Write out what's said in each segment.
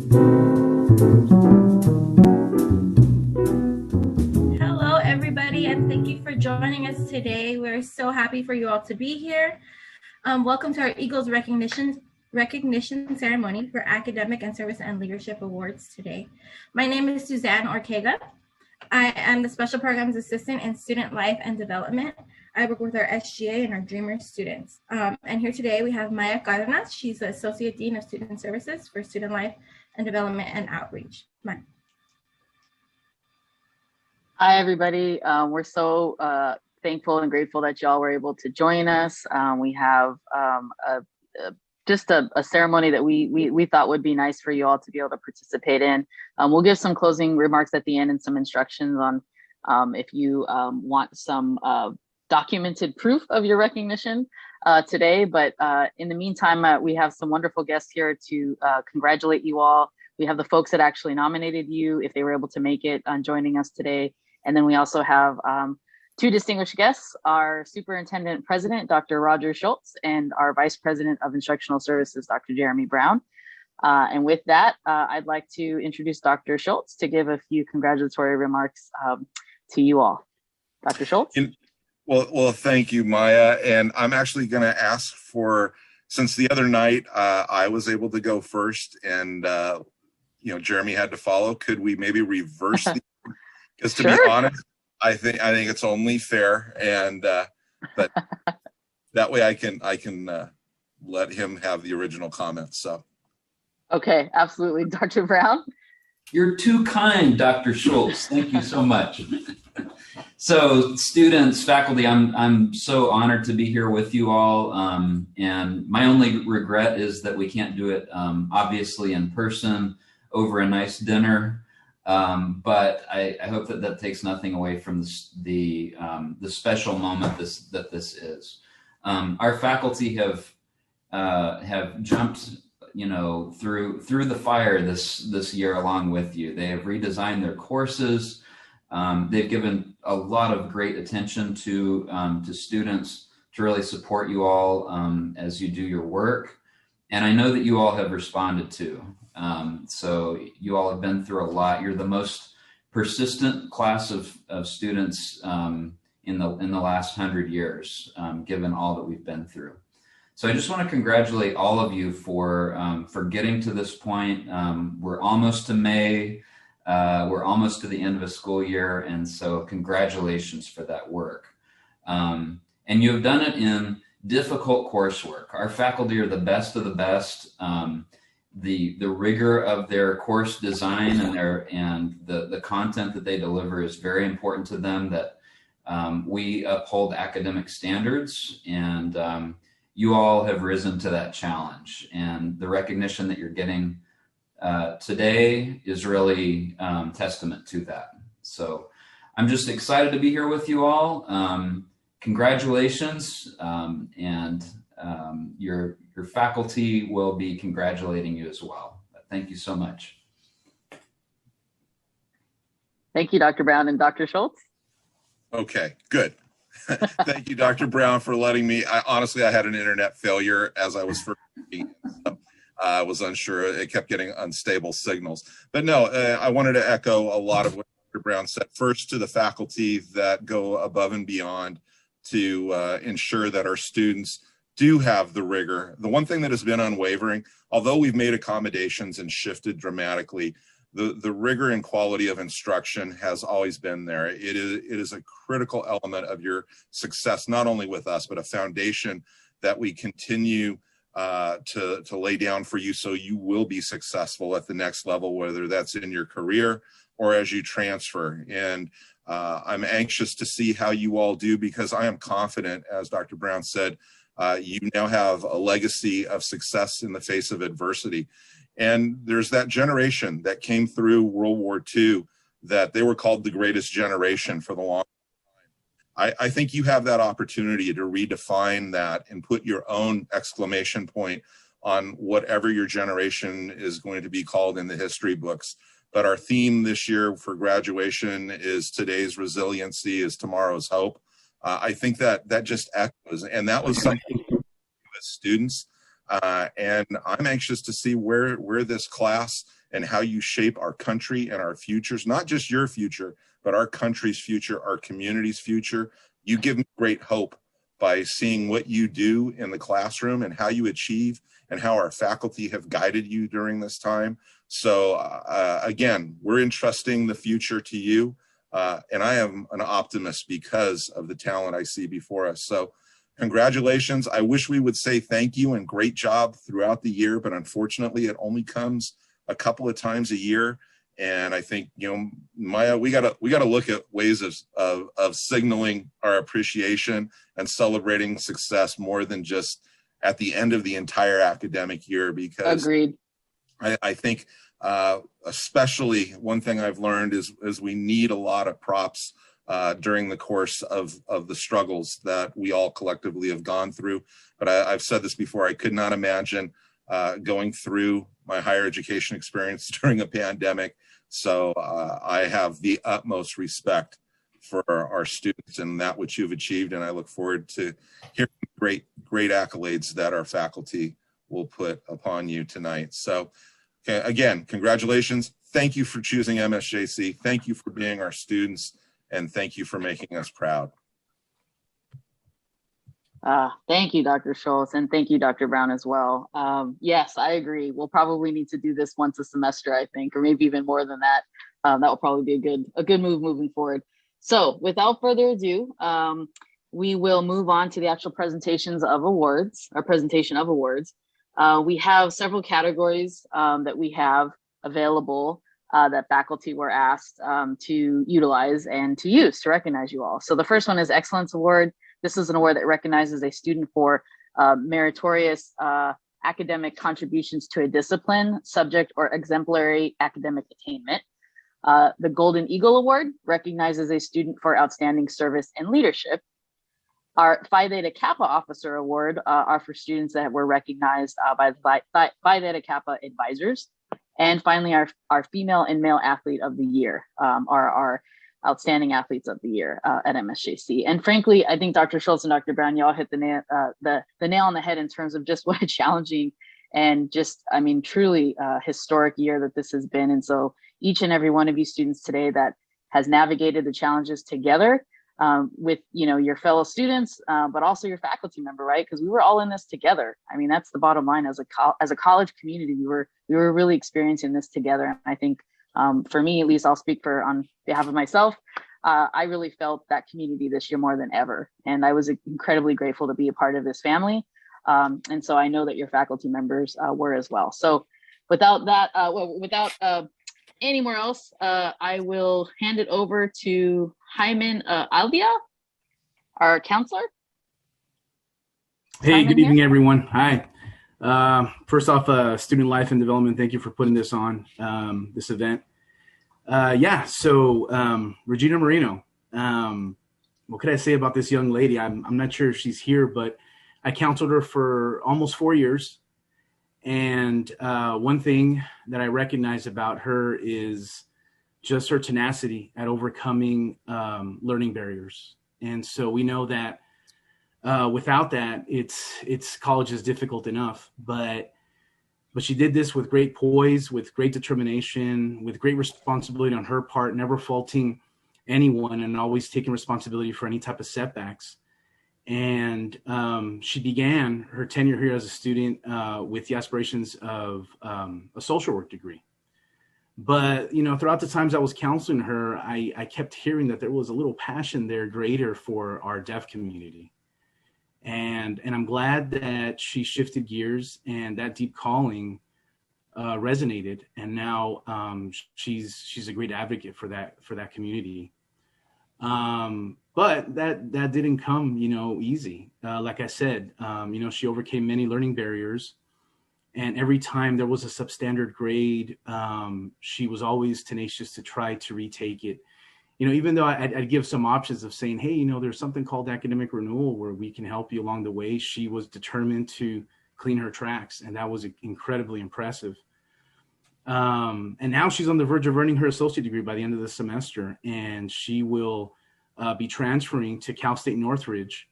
Hello, everybody, and thank you for joining us today. We're so happy for you all to be here. Welcome to our Eagles recognition ceremony for Academic and Service and Leadership Awards today. My name is Suzanne Ortega. I am the Special Programs Assistant in Student Life and Development. I work with our SGA and our Dreamer students. And here today we have Maya Cardenas. She's the Associate Dean of Student Services for Student Life and Development and Outreach. Maya. Hi, everybody. We're so thankful and grateful that y'all were able to join us. We have just a ceremony that we thought would be nice for you all to be able to participate in. We'll give some closing remarks at the end and some instructions on if you want some documented proof of your recognition today. But in the meantime, we have some wonderful guests here to congratulate you all. We have the folks that actually nominated you, if they were able to make it, joining us today. And then we also have two distinguished guests, our Superintendent President, Dr. Roger Schultz, and our Vice President of Instructional Services, Dr. Jeremy Brown. And with that, I'd like to introduce Dr. Schultz to give a few congratulatory remarks to you all. Dr. Schultz? Well, thank you, Maya. And I'm actually going to ask for, since the other night I was able to go first and Jeremy had to follow, could we maybe reverse the because to be honest, I think it's only fair, and but that way I can let him have the original comments. So, okay, absolutely, Dr. Brown. You're too kind, Dr. Schultz. Thank you so much. So, students, faculty, I'm so honored to be here with you all, and my only regret is that we can't do it obviously in person over a nice dinner. But I hope that takes nothing away from the special moment that this is. Our faculty have jumped, through the fire this year along with you. They have redesigned their courses. They've given a lot of great attention to students to really support you all as you do your work. And I know that you all have responded too. So you all have been through a lot. You're the most persistent class of students in the last 100 years, given all that we've been through. So I just want to congratulate all of you for getting to this point. We're almost to May. We're almost to the end of a school year, and so congratulations for that work. And you have done it in difficult coursework. Our faculty are the best of the best. The rigor of their course design and the content that they deliver is very important to them, that we uphold academic standards, and you all have risen to that challenge. And the recognition that you're getting today is really testament to that. So I'm just excited to be here with you all. Congratulations, and your faculty will be congratulating you as well. Thank you so much. Thank you, Dr. Brown and Dr. Schultz. Okay, good. Thank you, Dr. Brown, for letting me. Honestly, I had an internet failure as I was first speaking, so I was unsure. It kept getting unstable signals. But no, I wanted to echo a lot of what Dr. Brown said. First, to the faculty that go above and beyond to ensure that our students do have the rigor. The one thing that has been unwavering, although we've made accommodations and shifted dramatically, the rigor and quality of instruction has always been there. It is a critical element of your success, not only with us, but a foundation that we continue to lay down for you so you will be successful at the next level, whether that's in your career or as you transfer. And I'm anxious to see how you all do, because I am confident, as Dr. Brown said, you now have a legacy of success in the face of adversity. And there's that generation that came through World War II that they were called the greatest generation for the long time. I think you have that opportunity to redefine that and put your own exclamation point on whatever your generation is going to be called in the history books. But our theme this year for graduation is today's resiliency is tomorrow's hope. I think that just echoes, and that was something as students. And I'm anxious to see where this class and how you shape our country and our futures, not just your future, but our country's future, our community's future. You give me great hope by seeing what you do in the classroom and how you achieve and how our faculty have guided you during this time. So again, we're entrusting the future to you. And I am an optimist because of the talent I see before us. So congratulations. I wish we would say thank you and great job throughout the year, but unfortunately it only comes a couple of times a year. And I think, you know, Maya, we gotta look at ways of signaling our appreciation and celebrating success more than just at the end of the entire academic year, because Agreed. I think especially one thing I've learned is we need a lot of props during the course of the struggles that we all collectively have gone through. But I've said this before, I could not imagine going through my higher education experience during a pandemic. So I have the utmost respect for our students and that which you've achieved. And I look forward to hearing great accolades that our faculty will put upon you tonight. So okay, again, congratulations. Thank you for choosing MSJC. Thank you for being our students. And thank you for making us proud. Thank you, Dr. Schultz, and thank you, Dr. Brown, as well. Yes, I agree. We'll probably need to do this once a semester, I think, or maybe even more than that. That will probably be a good move moving forward. So without further ado, we will move on to the actual presentations of awards, our presentation of awards. We have several categories that we have available that faculty were asked to utilize and to use to recognize you all. So the first one is Excellence Award. This is an award that recognizes a student for meritorious academic contributions to a discipline, subject, or exemplary academic attainment. The Golden Eagle Award recognizes a student for outstanding service and leadership. Our Phi Theta Kappa Officer Award are for students that were recognized by the Phi Theta Kappa advisors. And finally, our Female and Male Athlete of the Year are our Outstanding Athletes of the Year at MSJC. And frankly, I think Dr. Schultz and Dr. Brown, y'all hit the nail on the head in terms of just what a challenging and just, I mean, truly historic year that this has been. And so each and every one of you students today that has navigated the challenges together with, you know, your fellow students, but also your faculty member, right? Because we were all in this together. I mean, that's the bottom line. As a college community, we were really experiencing this together. And I think for me, at least, I'll speak on behalf of myself. I really felt that community this year more than ever, and I was incredibly grateful to be a part of this family. And so I know that your faculty members were as well. So without that, without anywhere else, I will hand it over to Hyman Alvia, our counselor. Hey, Hyman good evening, here. everyone. Hi. First off, Student Life and Development, thank you for putting this on, this event. So Regina Marino, what could I say about this young lady? I'm not sure if she's here, but I counseled her for almost 4 years. And one thing that I recognize about her is just her tenacity at overcoming learning barriers. And so we know that without that, it's college is difficult enough, but she did this with great poise, with great determination, with great responsibility on her part, never faulting anyone and always taking responsibility for any type of setbacks. And she began her tenure here as a student with the aspirations of a social work degree. But, you know, throughout the times I was counseling her, I kept hearing that there was a little passion there greater for our deaf community. And I'm glad that she shifted gears and that deep calling resonated. And now she's a great advocate for that community. But that didn't come, you know, easy. Like I said, you know, she overcame many learning barriers. And every time there was a substandard grade, she was always tenacious to try to retake it. You know, even though I'd give some options of saying, hey, you know, there's something called academic renewal where we can help you along the way. She was determined to clean her tracks. And that was incredibly impressive. And now she's on the verge of earning her associate degree by the end of the semester. And she will be transferring to Cal State Northridge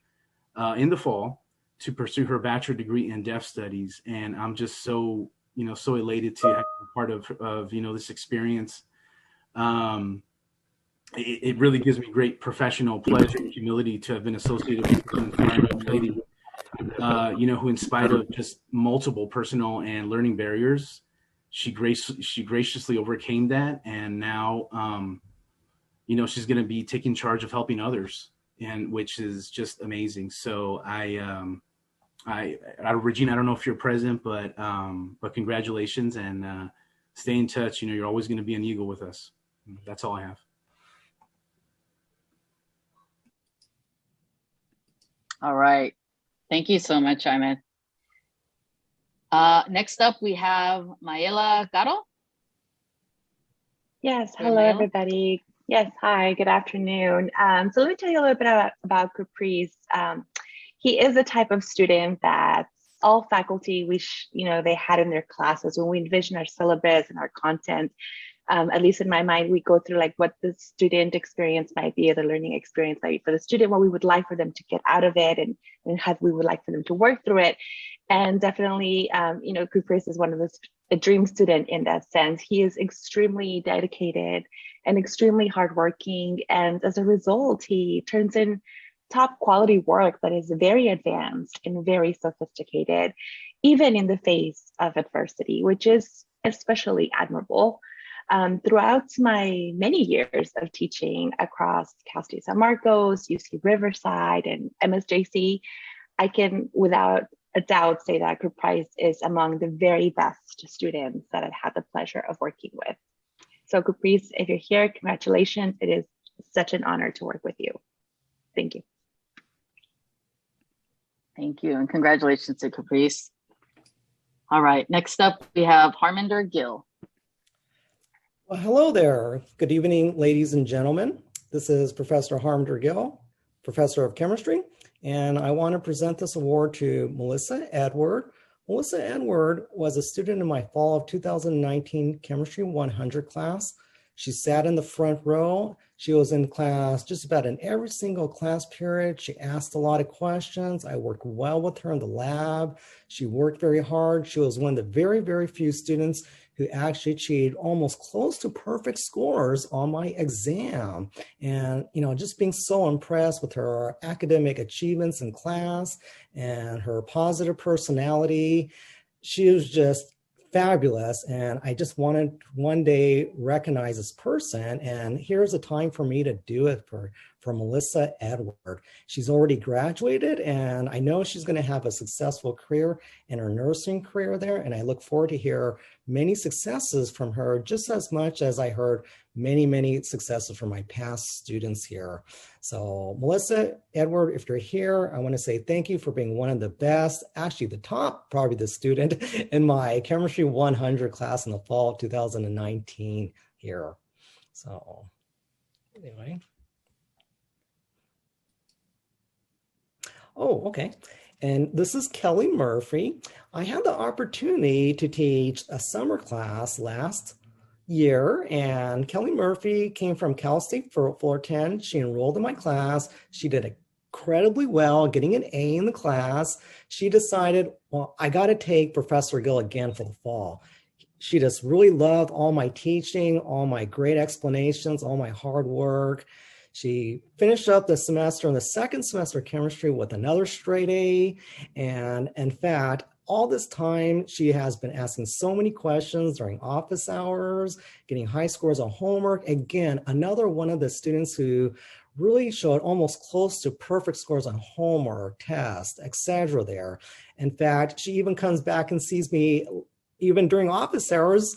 in the fall to pursue her bachelor degree in deaf studies. And I'm just so so elated to have been part of this experience. It really gives me great professional pleasure and humility to have been associated with an inspiring young lady, who in spite of just multiple personal and learning barriers, she graciously overcame that. And now, she's going to be taking charge of helping others, and which is just amazing. So Regina, I don't know if you're present, but congratulations, and stay in touch. You're always going to be an Eagle with us. That's all I have. All right. Thank you so much, Ahmed. Next up, we have Mayela Caro. Yes, hello, everybody. Yes, hi, good afternoon. So let me tell you a little bit about Caprice. He is a type of student that all faculty wish, they had in their classes. When we envision our syllabus and our content, at least in my mind, we go through like what the student experience might be, or the learning experience might be for the student, what we would like for them to get out of it, and how we would like for them to work through it. And definitely, Caprice is one of a dream student in that sense. He is extremely dedicated and extremely hardworking. And as a result, he turns in top quality work that is very advanced and very sophisticated, even in the face of adversity, which is especially admirable. Throughout my many years of teaching across Cal State San Marcos, UC Riverside, and MSJC, I can without a doubt say that Caprice is among the very best students that I've had the pleasure of working with. So Caprice, if you're here, congratulations. It is such an honor to work with you. Thank you. Thank you, and congratulations to Caprice. All right, next up we have Harminder Gill. Well, hello there. Good evening, ladies and gentlemen. This is Professor Harminder Gill, Professor of Chemistry, and I want to present this award to Melissa Edward. Melissa Edward was a student in my fall of 2019 Chemistry 100 class. She sat in the front row. She was in class just about in every single class period. She asked a lot of questions. I worked well with her in the lab. She worked very hard. She was one of the very, very few students who actually achieved almost close to perfect scores on my exam. And, just being so impressed with her academic achievements in class and her positive personality. She was just fabulous. And I just wanted one day recognize this person. And here's a time for me to do it for Melissa Edward. She's already graduated, and I know she's going to have a successful career in her nursing career there. And I look forward to hear many successes from her, just as much as I heard many, many successes from my past students here. So Melissa Edward, if you're here, I want to say thank you for being one of the best, actually the top, probably the student in my Chemistry 100 class in the fall of 2019 here. So anyway. Oh, okay. And this is Kelly Murphy. I had the opportunity to teach a summer class last year, and Kelly Murphy came from Cal State Fullerton. She enrolled in my class. She did incredibly well, getting an A in the class. She decided, well, I got to take Professor Gill again for the fall. She just really loved all my teaching, all my great explanations, all my hard work. She finished up the semester in the second semester of chemistry with another straight A. And in fact, all this time, she has been asking so many questions during office hours, getting high scores on homework. Again, another one of the students who really showed almost close to perfect scores on homework, tests, etc. there. In fact, she even comes back and sees me even during office hours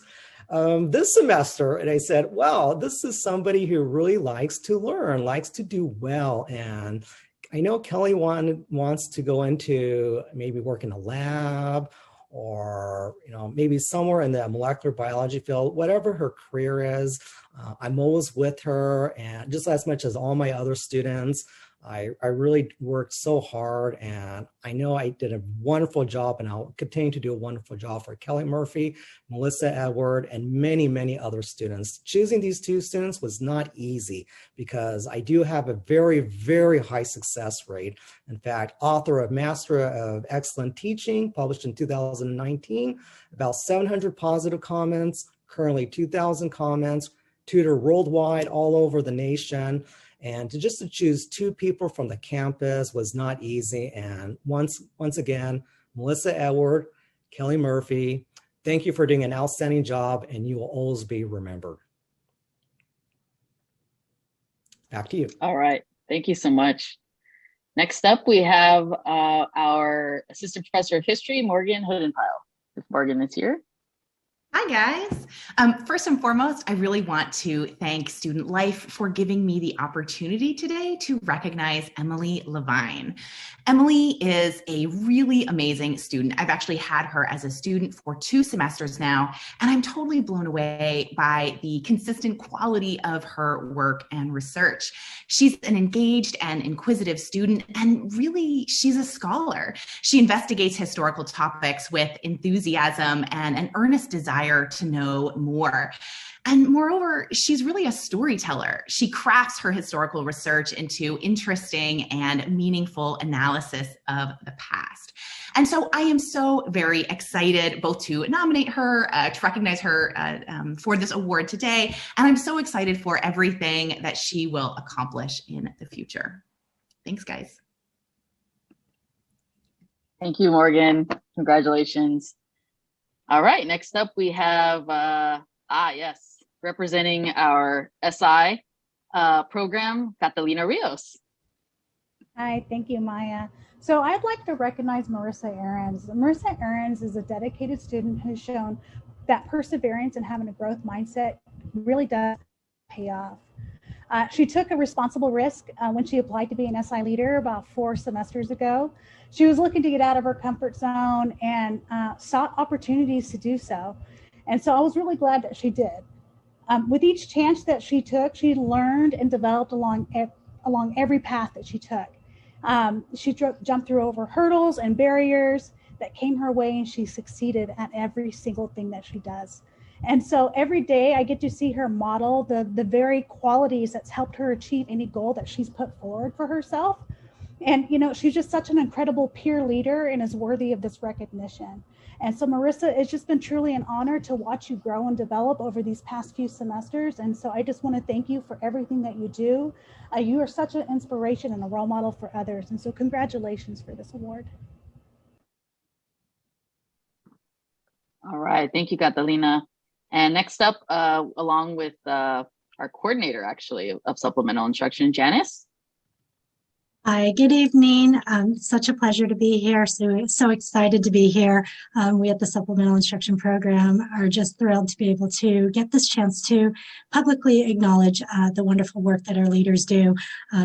this semester. And I said, well, this is somebody who really likes to learn, likes to do well. And I know Kelly wants to go into maybe work in a lab or, maybe somewhere in the molecular biology field, whatever her career is. I'm always with her, and just as much as all my other students. I really worked so hard, and I know I did a wonderful job, and I'll continue to do a wonderful job for Kelly Murphy, Melissa Edward, and many, many other students. Choosing these two students was not easy because I do have a very, very high success rate. In fact, author of Master of Excellent Teaching, published in 2019, about 700 positive comments, currently 2,000 comments, tutor worldwide, all over the nation. And to choose two people from the campus was not easy. And once again, Melissa Edward, Kelly Murphy, thank you for doing an outstanding job, and you will always be remembered. Back to you. All right. Thank you so much. Next up, we have our Assistant Professor of History, Morgan Hoodenpile. If Morgan is here. Hi, guys. First and foremost, I really want to thank Student Life for giving me the opportunity today to recognize Emily Levine. Emily is a really amazing student. I've actually had her as a student for 2 semesters now, and I'm totally blown away by the consistent quality of her work and research. She's an engaged and inquisitive student, and really, she's a scholar. She investigates historical topics with enthusiasm and an earnest desire to know more. And moreover, she's really a storyteller. She crafts her historical research into interesting and meaningful analysis of the past. And so I am so very excited both to nominate her, to recognize her for this award today. And I'm so excited for everything that she will accomplish in the future. Thanks, guys. Thank you, Morgan. Congratulations. All right, next up we have, yes, representing our SI program, Catalina Rios. Hi, thank you, Maya. So I'd like to recognize Marissa Ahrens. Marissa Ahrens is a dedicated student who's shown that perseverance and having a growth mindset really does pay off. She took a responsible risk when she applied to be an SI leader about 4 semesters ago. She was looking to get out of her comfort zone and sought opportunities to do so. And so I was really glad that she did. With each chance that she took, she learned and developed along every path that she took. She jumped through over hurdles and barriers that came her way, and she succeeded at every single thing that she does. And so every day I get to see her model the very qualities that's helped her achieve any goal that she's put forward for herself. And, you know, she's just such an incredible peer leader and is worthy of this recognition. And so Marissa, it's just been truly an honor to watch you grow and develop over these past few semesters. And so I just want to thank you for everything that you do. You are such an inspiration and a role model for others. And so congratulations for this award. All right, thank you, Catalina. And next up, along with our coordinator, actually, of supplemental instruction, Janice. Hi, good evening. Such a pleasure to be here. So excited to be here. We at the Supplemental Instruction Program are just thrilled to be able to get this chance to publicly acknowledge the wonderful work that our leaders do.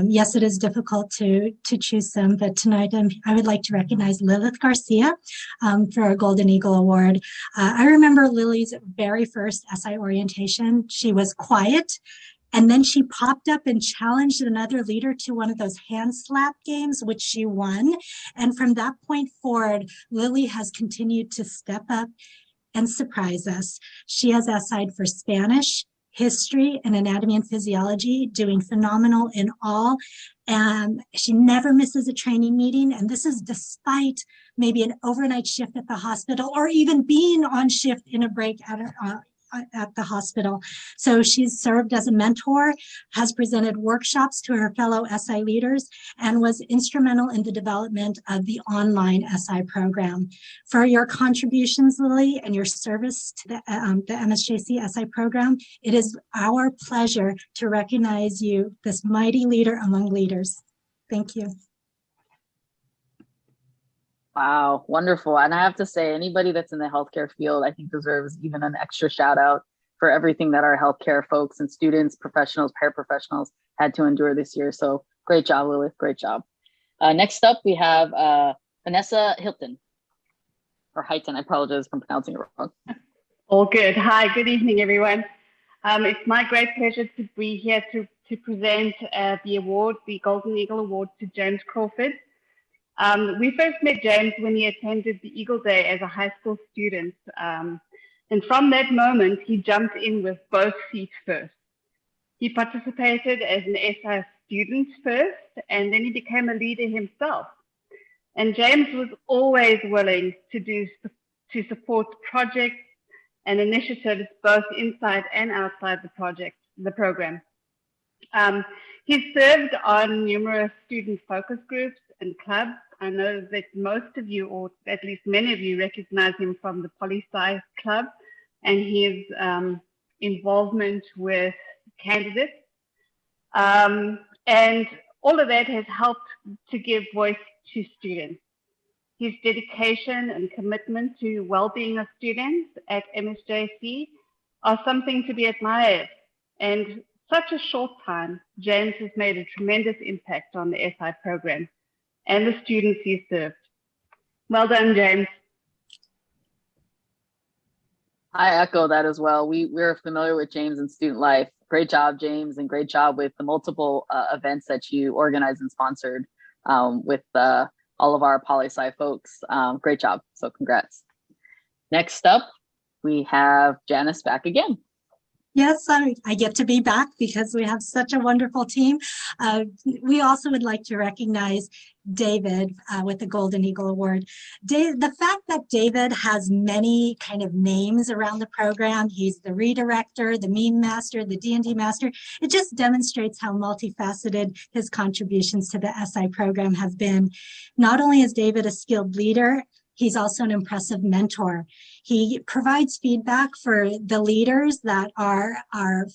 Yes, it is difficult to choose some, but tonight I would like to recognize Lilith Garcia for our Golden Eagle Award. I remember Lily's very first SI orientation. She was quiet. And then she popped up and challenged another leader to one of those hand slap games, which she won. And from that point forward, Lily has continued to step up and surprise us. She has SI'd for Spanish, history, and anatomy and physiology, doing phenomenal in all. And she never misses a training meeting. And this is despite maybe an overnight shift at the hospital or even being on shift in a break at the hospital. So she's served as a mentor, has presented workshops to her fellow SI leaders, and was instrumental in the development of the online SI program. For your contributions, Lily, and your service to the MSJC SI program, it is our pleasure to recognize you, this mighty leader among leaders. Thank you. Wow, wonderful. And I have to say, anybody that's in the healthcare field, I think deserves even an extra shout out for everything that our healthcare folks and students, professionals, paraprofessionals had to endure this year. So great job, Lilith, great job. Next up, we have Vanessa Hilton, or Heighton, I apologize for pronouncing it wrong. All good. Hi, good evening, everyone. It's my great pleasure to be here to to present the award, the Golden Eagle Award, to James Crawford. We first met James when he attended the Eagle Day as a high school student. And from that moment, he jumped in with both feet first. He participated as an SI student first, and then he became a leader himself. And James was always willing to support projects and initiatives both inside and outside the program. He served on numerous student focus groups and clubs. I know that most of you, or at least many of you, recognize him from the Poli-Sci Club and his involvement with candidates. And all of that has helped to give voice to students. His dedication and commitment to well-being of students at MSJC are something to be admired. And such a short time, James has made a tremendous impact on the SI program and the students he served. Well done, James. I echo that as well. We're familiar with James in student life. Great job, James, and great job with the multiple events that you organized and sponsored with all of our poli-sci folks. Great job. So congrats. Next up, we have Janice back again. Yes, I get to be back because we have such a wonderful team. We also would like to recognize David with the Golden Eagle Award. The fact that David has many kind of names around the program, he's the redirector, the meme master, the D&D master, it just demonstrates how multifaceted his contributions to the SI program have been. Not only is David a skilled leader, he's also an impressive mentor. He provides feedback for the leaders that are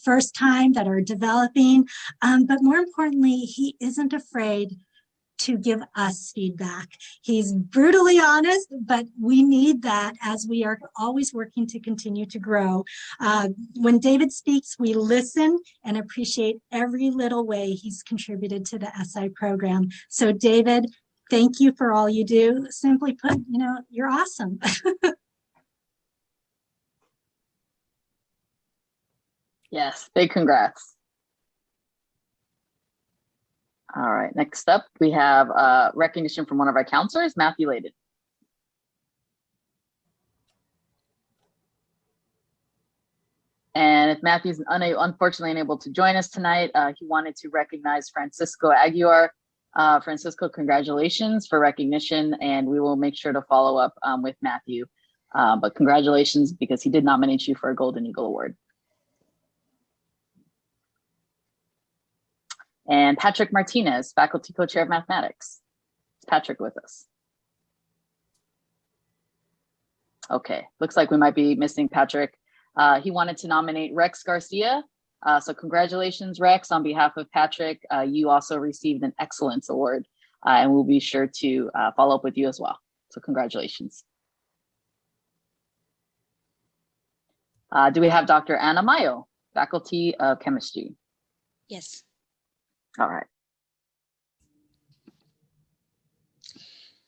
first time, that are developing, but more importantly, he isn't afraid to give us feedback. He's brutally honest, but we need that as we are always working to continue to grow. When David speaks, we listen and appreciate every little way he's contributed to the SI program. So David, thank you for all you do. Simply put, you're awesome. Yes, big congrats. All right, next up, we have recognition from one of our counselors, Matthew Layden. And if Matthew's unfortunately unable to join us tonight, he wanted to recognize Francisco Aguiar. Francisco, congratulations for recognition, and we will make sure to follow up with Matthew. But congratulations, because he did nominate you for a Golden Eagle Award. And Patrick Martinez, faculty co-chair of mathematics. Is Patrick with us? Okay, looks like we might be missing Patrick. He wanted to nominate Rex Garcia. So congratulations, Rex. On behalf of Patrick, you also received an Excellence Award, and we'll be sure to follow up with you as well. So congratulations. Do we have Dr. Anna Mayo, faculty of chemistry? Yes. All right.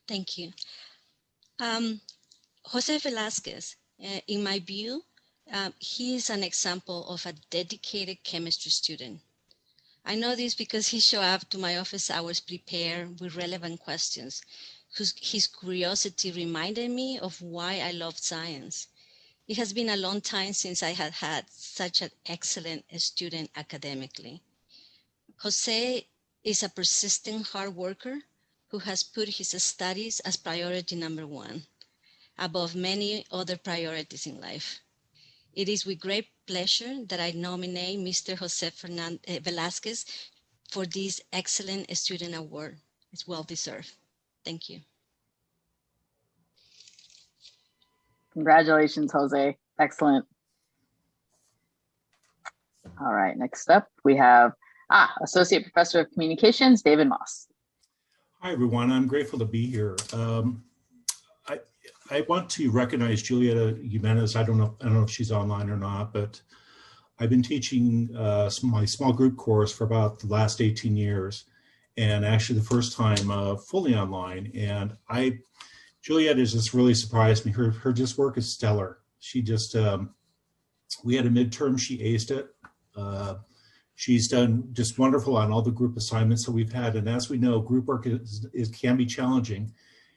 Thank you. Jose Velasquez, in my view, he is an example of a dedicated chemistry student. I know this because he showed up to my office hours prepared with relevant questions. His curiosity reminded me of why I loved science. It has been a long time since I had had such an excellent student academically. Jose is a persistent hard worker who has put his studies as priority number one, above many other priorities in life. It is with great pleasure that I nominate Mr. Jose Velasquez for this excellent student award. It's well deserved. Thank you. Congratulations, Jose. Excellent. All right, next up we have Associate Professor of Communications, David Moss. Hi, everyone. I'm grateful to be here. I want to recognize Julieta Jimenez. I don't know if she's online or not, but I've been teaching my small group course for about the last 18 years, and actually the first time fully online. And Julieta has just really surprised me. Her work is stellar. She just, we had a midterm, she aced it. She's done just wonderful on all the group assignments that we've had. And as we know, group work can be challenging.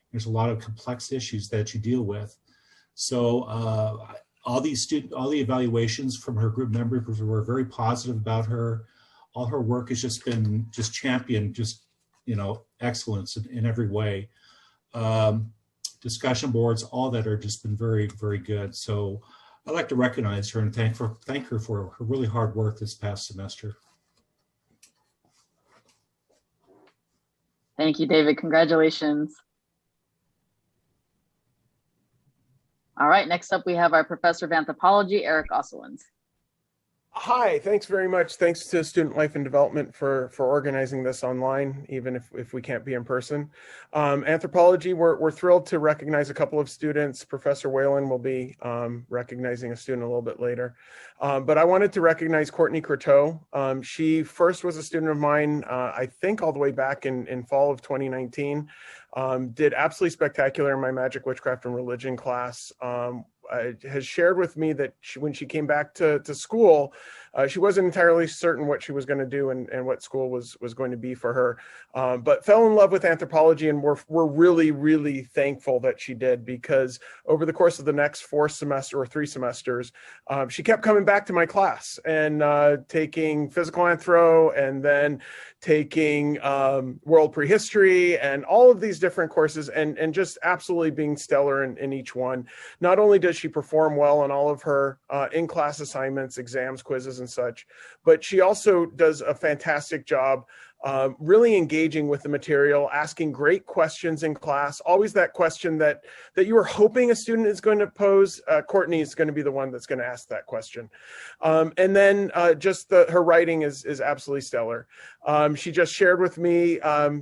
There's a lot of complex issues that you deal with. So all the evaluations from her group members were very positive about her. All her work has just been championed, excellence in every way. Discussion boards, all that are just been very, very good. So I'd like to recognize her and thank her for her really hard work this past semester. Thank you, David. Congratulations. All right, next up we have our professor of anthropology, Eric Osselins. Hi, thanks very much. Thanks to Student Life and Development for organizing this online, even if we can't be in person. Anthropology, we're thrilled to recognize a couple of students. Professor Whalen will be recognizing a student a little bit later. But I wanted to recognize Courtney Croteau. She first was a student of mine, I think all the way back in fall of 2019. Did absolutely spectacular in my Magic, Witchcraft, and Religion class. Has shared with me that when she came back to school, she wasn't entirely certain what she was going to do and what school was going to be for her, but fell in love with anthropology, and we're really, really thankful that she did, because over the course of the next 3 semesters, she kept coming back to my class and taking physical anthro, and then taking world prehistory and all of these different courses, and just absolutely being stellar in each one. Not only does she perform well on all of her in-class assignments, exams, quizzes, and such, but she also does a fantastic job really engaging with the material, asking great questions in class, always that question that you were hoping a student is going to pose. Courtney is going to be the one that's going to ask that question. And then just her writing is absolutely stellar. She just shared with me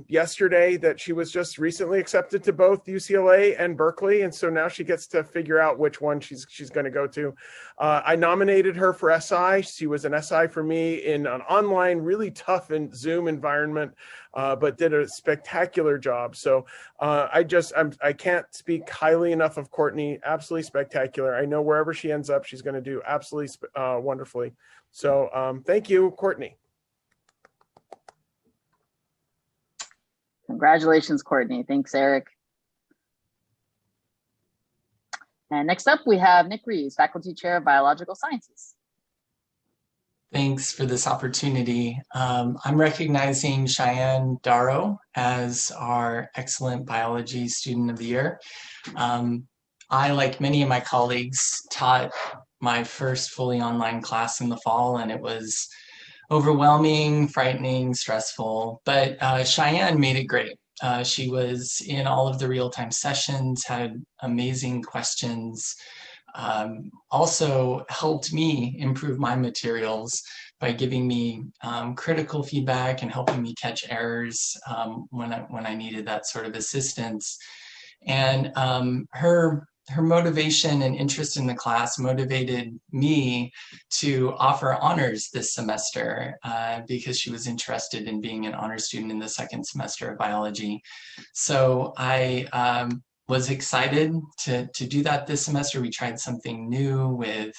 yesterday that she was just recently accepted to both UCLA and Berkeley, and so now she gets to figure out which one she's going to go to. I nominated her for SI. She was an SI for me in an online, really tough and Zoom environment, but did a spectacular job. So I can't speak highly enough of Courtney. Absolutely spectacular. I know wherever she ends up, she's going to do absolutely wonderfully. So thank you, Courtney. Congratulations, Courtney. Thanks, Eric. And next up, we have Nick Reeves, Faculty Chair of Biological Sciences. Thanks for this opportunity. I'm recognizing Cheyenne Darrow as our Excellent Biology Student of the Year. I, like many of my colleagues, taught my first fully online class in the fall, and it was overwhelming, frightening, stressful, but Cheyenne made it great. She was in all of the real-time sessions, had amazing questions, also helped me improve my materials by giving me critical feedback and helping me catch errors when I needed that sort of assistance. And her motivation and interest in the class motivated me to offer honors this semester because she was interested in being an honor student in the second semester of biology. So I was excited to do that this semester. We tried something new with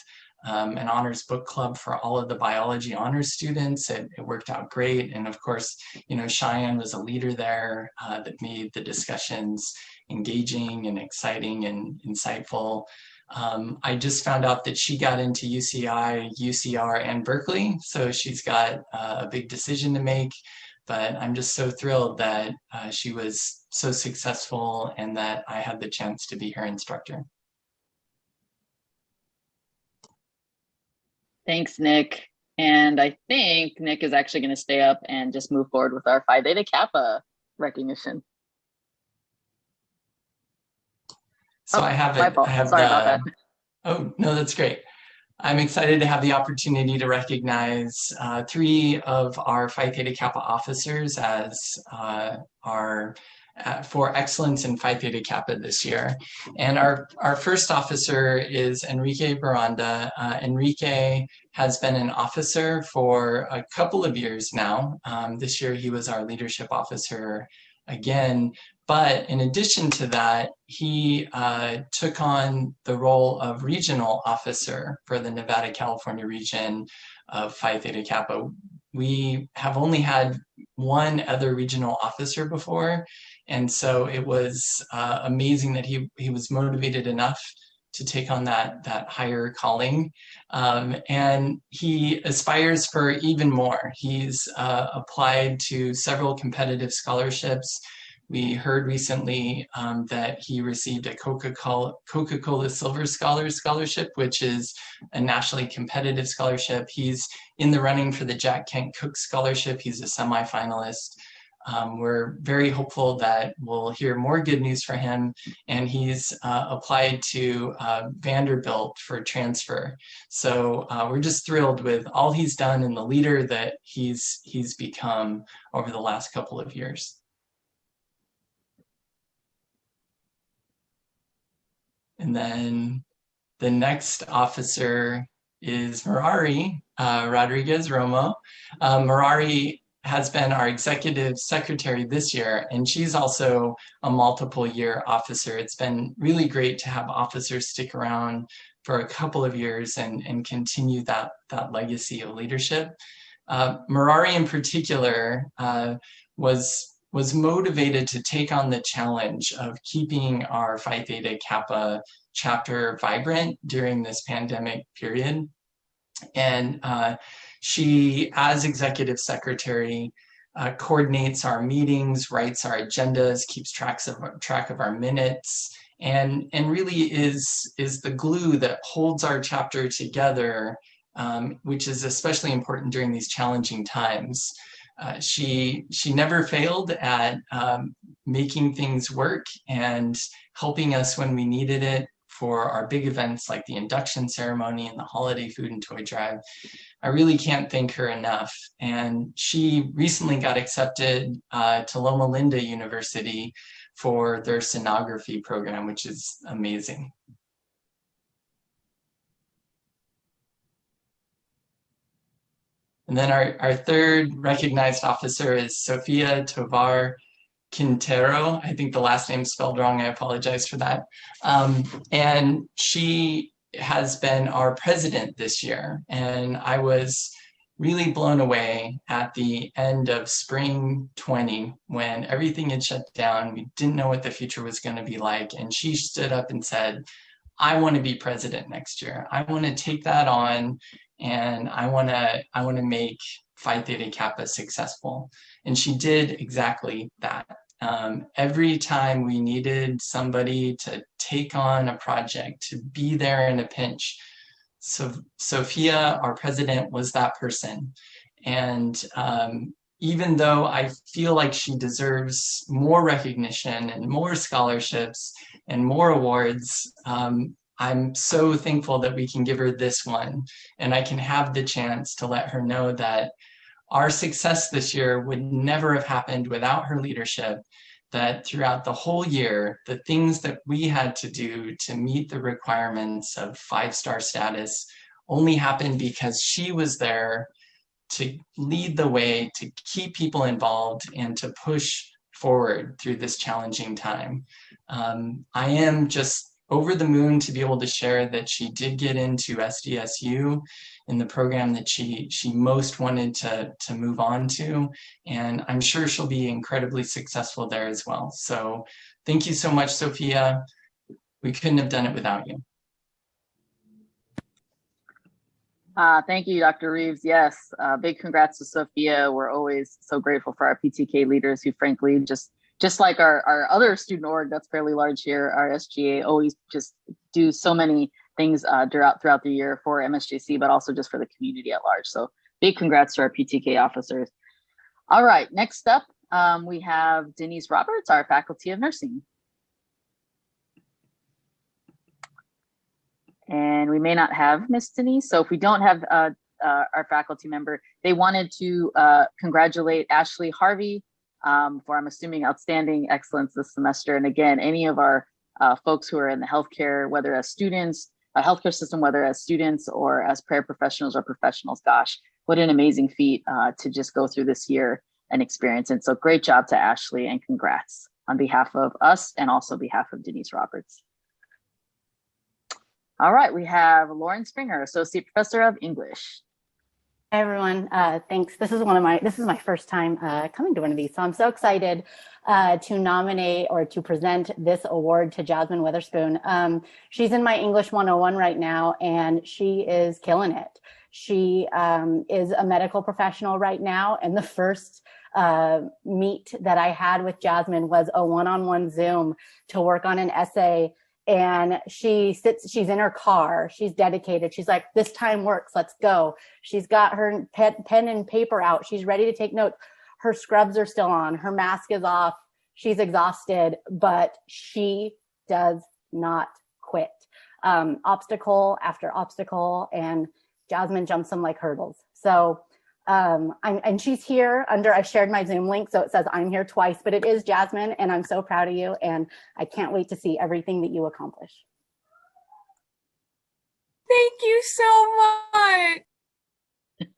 an honors book club for all of the biology honors students. It worked out great. And of course, Cheyenne was a leader there that made the discussions engaging and exciting and insightful. I just found out that she got into UCI, UCR, and Berkeley. So she's got a big decision to make, but I'm just so thrilled that she was so successful and that I had the chance to be her instructor. Thanks, Nick. And I think Nick is actually going to stay up and just move forward with our Phi Theta Kappa recognition. So I have it. I have Sorry about that. Oh, no, that's great. I'm excited to have the opportunity to recognize 3 of our Phi Theta Kappa officers as for excellence in Phi Theta Kappa this year. And our first officer is Enrique Baranda. Enrique has been an officer for a couple of years now. This year he was our leadership officer again. But in addition to that, he took on the role of regional officer for the Nevada, California region of Phi Theta Kappa. we have only had one other regional officer before. And so it was amazing that he was motivated enough to take on that higher calling. And he aspires for even more. He's applied to several competitive scholarships. We heard recently that he received a Coca-Cola Silver Scholars Scholarship, which is a nationally competitive scholarship. He's in the running for the Jack Kent Cooke Scholarship. He's a semifinalist. We're very hopeful that we'll hear more good news for him, and he's applied to Vanderbilt for transfer. So we're just thrilled with all he's done and the leader that he's become over the last couple of years. And then the next officer is Merari Rodriguez Romo. Merari has been our executive secretary this year, and she's also a multiple year officer. It's been really great to have officers stick around for a couple of years and continue that legacy of leadership. Merari in particular was motivated to take on the challenge of keeping our Phi Theta Kappa chapter vibrant during this pandemic period. And she, as executive secretary, coordinates our meetings, writes our agendas, keeps track of our minutes, and really is the glue that holds our chapter together, which is especially important during these challenging times. She never failed at making things work and helping us when we needed it for our big events like the induction ceremony and the holiday food and toy drive. I really can't thank her enough. And she recently got accepted to Loma Linda University for their sonography program, which is amazing. And then our third recognized officer is Sofia Tovar Quintero. I think the last name spelled wrong. I apologize for that. And she has been our president this year. And I was really blown away at the end of spring 20 when everything had shut down. We didn't know what the future was going to be like. And she stood up and said, I want to be president next year. I want to take that on, and I want to make Phi Theta Kappa successful. And she did exactly that. Every time we needed somebody to take on a project, to be there in a pinch, so Sophia, our president, was that person. And even though I feel like she deserves more recognition and more scholarships and more awards, I'm so thankful that we can give her this one, and I can have the chance to let her know that our success this year would never have happened without her leadership, that throughout the whole year, the things that we had to do to meet the requirements of 5-star status only happened because she was there to lead the way, to keep people involved, and to push forward through this challenging time. I am just over the moon to be able to share that she did get into SDSU in the program that she most wanted to move on to. And I'm sure she'll be incredibly successful there as well. So thank you so much, Sophia. We couldn't have done it without you. Thank you, Dr. Reeves. Yes, big congrats to Sophia. We're always so grateful for our PTK leaders who frankly just like our other student org that's fairly large here, our SGA always just do so many things throughout the year for MSJC, but also just for the community at large. So big congrats to our PTK officers. All right, next up, we have Denise Roberts, our Faculty of Nursing. And we may not have Miss Denise, so if we don't have our faculty member, they wanted to congratulate Ashley Harvey for, I'm assuming, outstanding excellence this semester. And again, any of our folks who are in the healthcare, whether as students, healthcare system, whether as students or as paraprofessionals or professionals, gosh, what an amazing feat to just go through this year and experience. And so great job to Ashley, and congrats on behalf of us and also behalf of Denise Roberts. All right, we have Lauren Springer, Associate Professor of English. Hi everyone, thanks. This is my first time coming to one of these, so I'm so excited to nominate or to present this award to Jasmine Witherspoon. She's in my English 101 right now, and she is killing it. She is a medical professional right now, and the first meet that I had with Jasmine was a one-on-one Zoom to work on an essay. And she's in her car. She's dedicated. She's like, this time works. Let's go. She's got her pen and paper out. She's ready to take notes. Her scrubs are still on. Her mask is off. She's exhausted, but she does not quit. Obstacle after obstacle, and Jasmine jumps them like hurdles. So and she's here I shared my Zoom link, so it says I'm here twice, but it is Jasmine, and I'm so proud of you, and I can't wait to see everything that you accomplish. Thank you so much.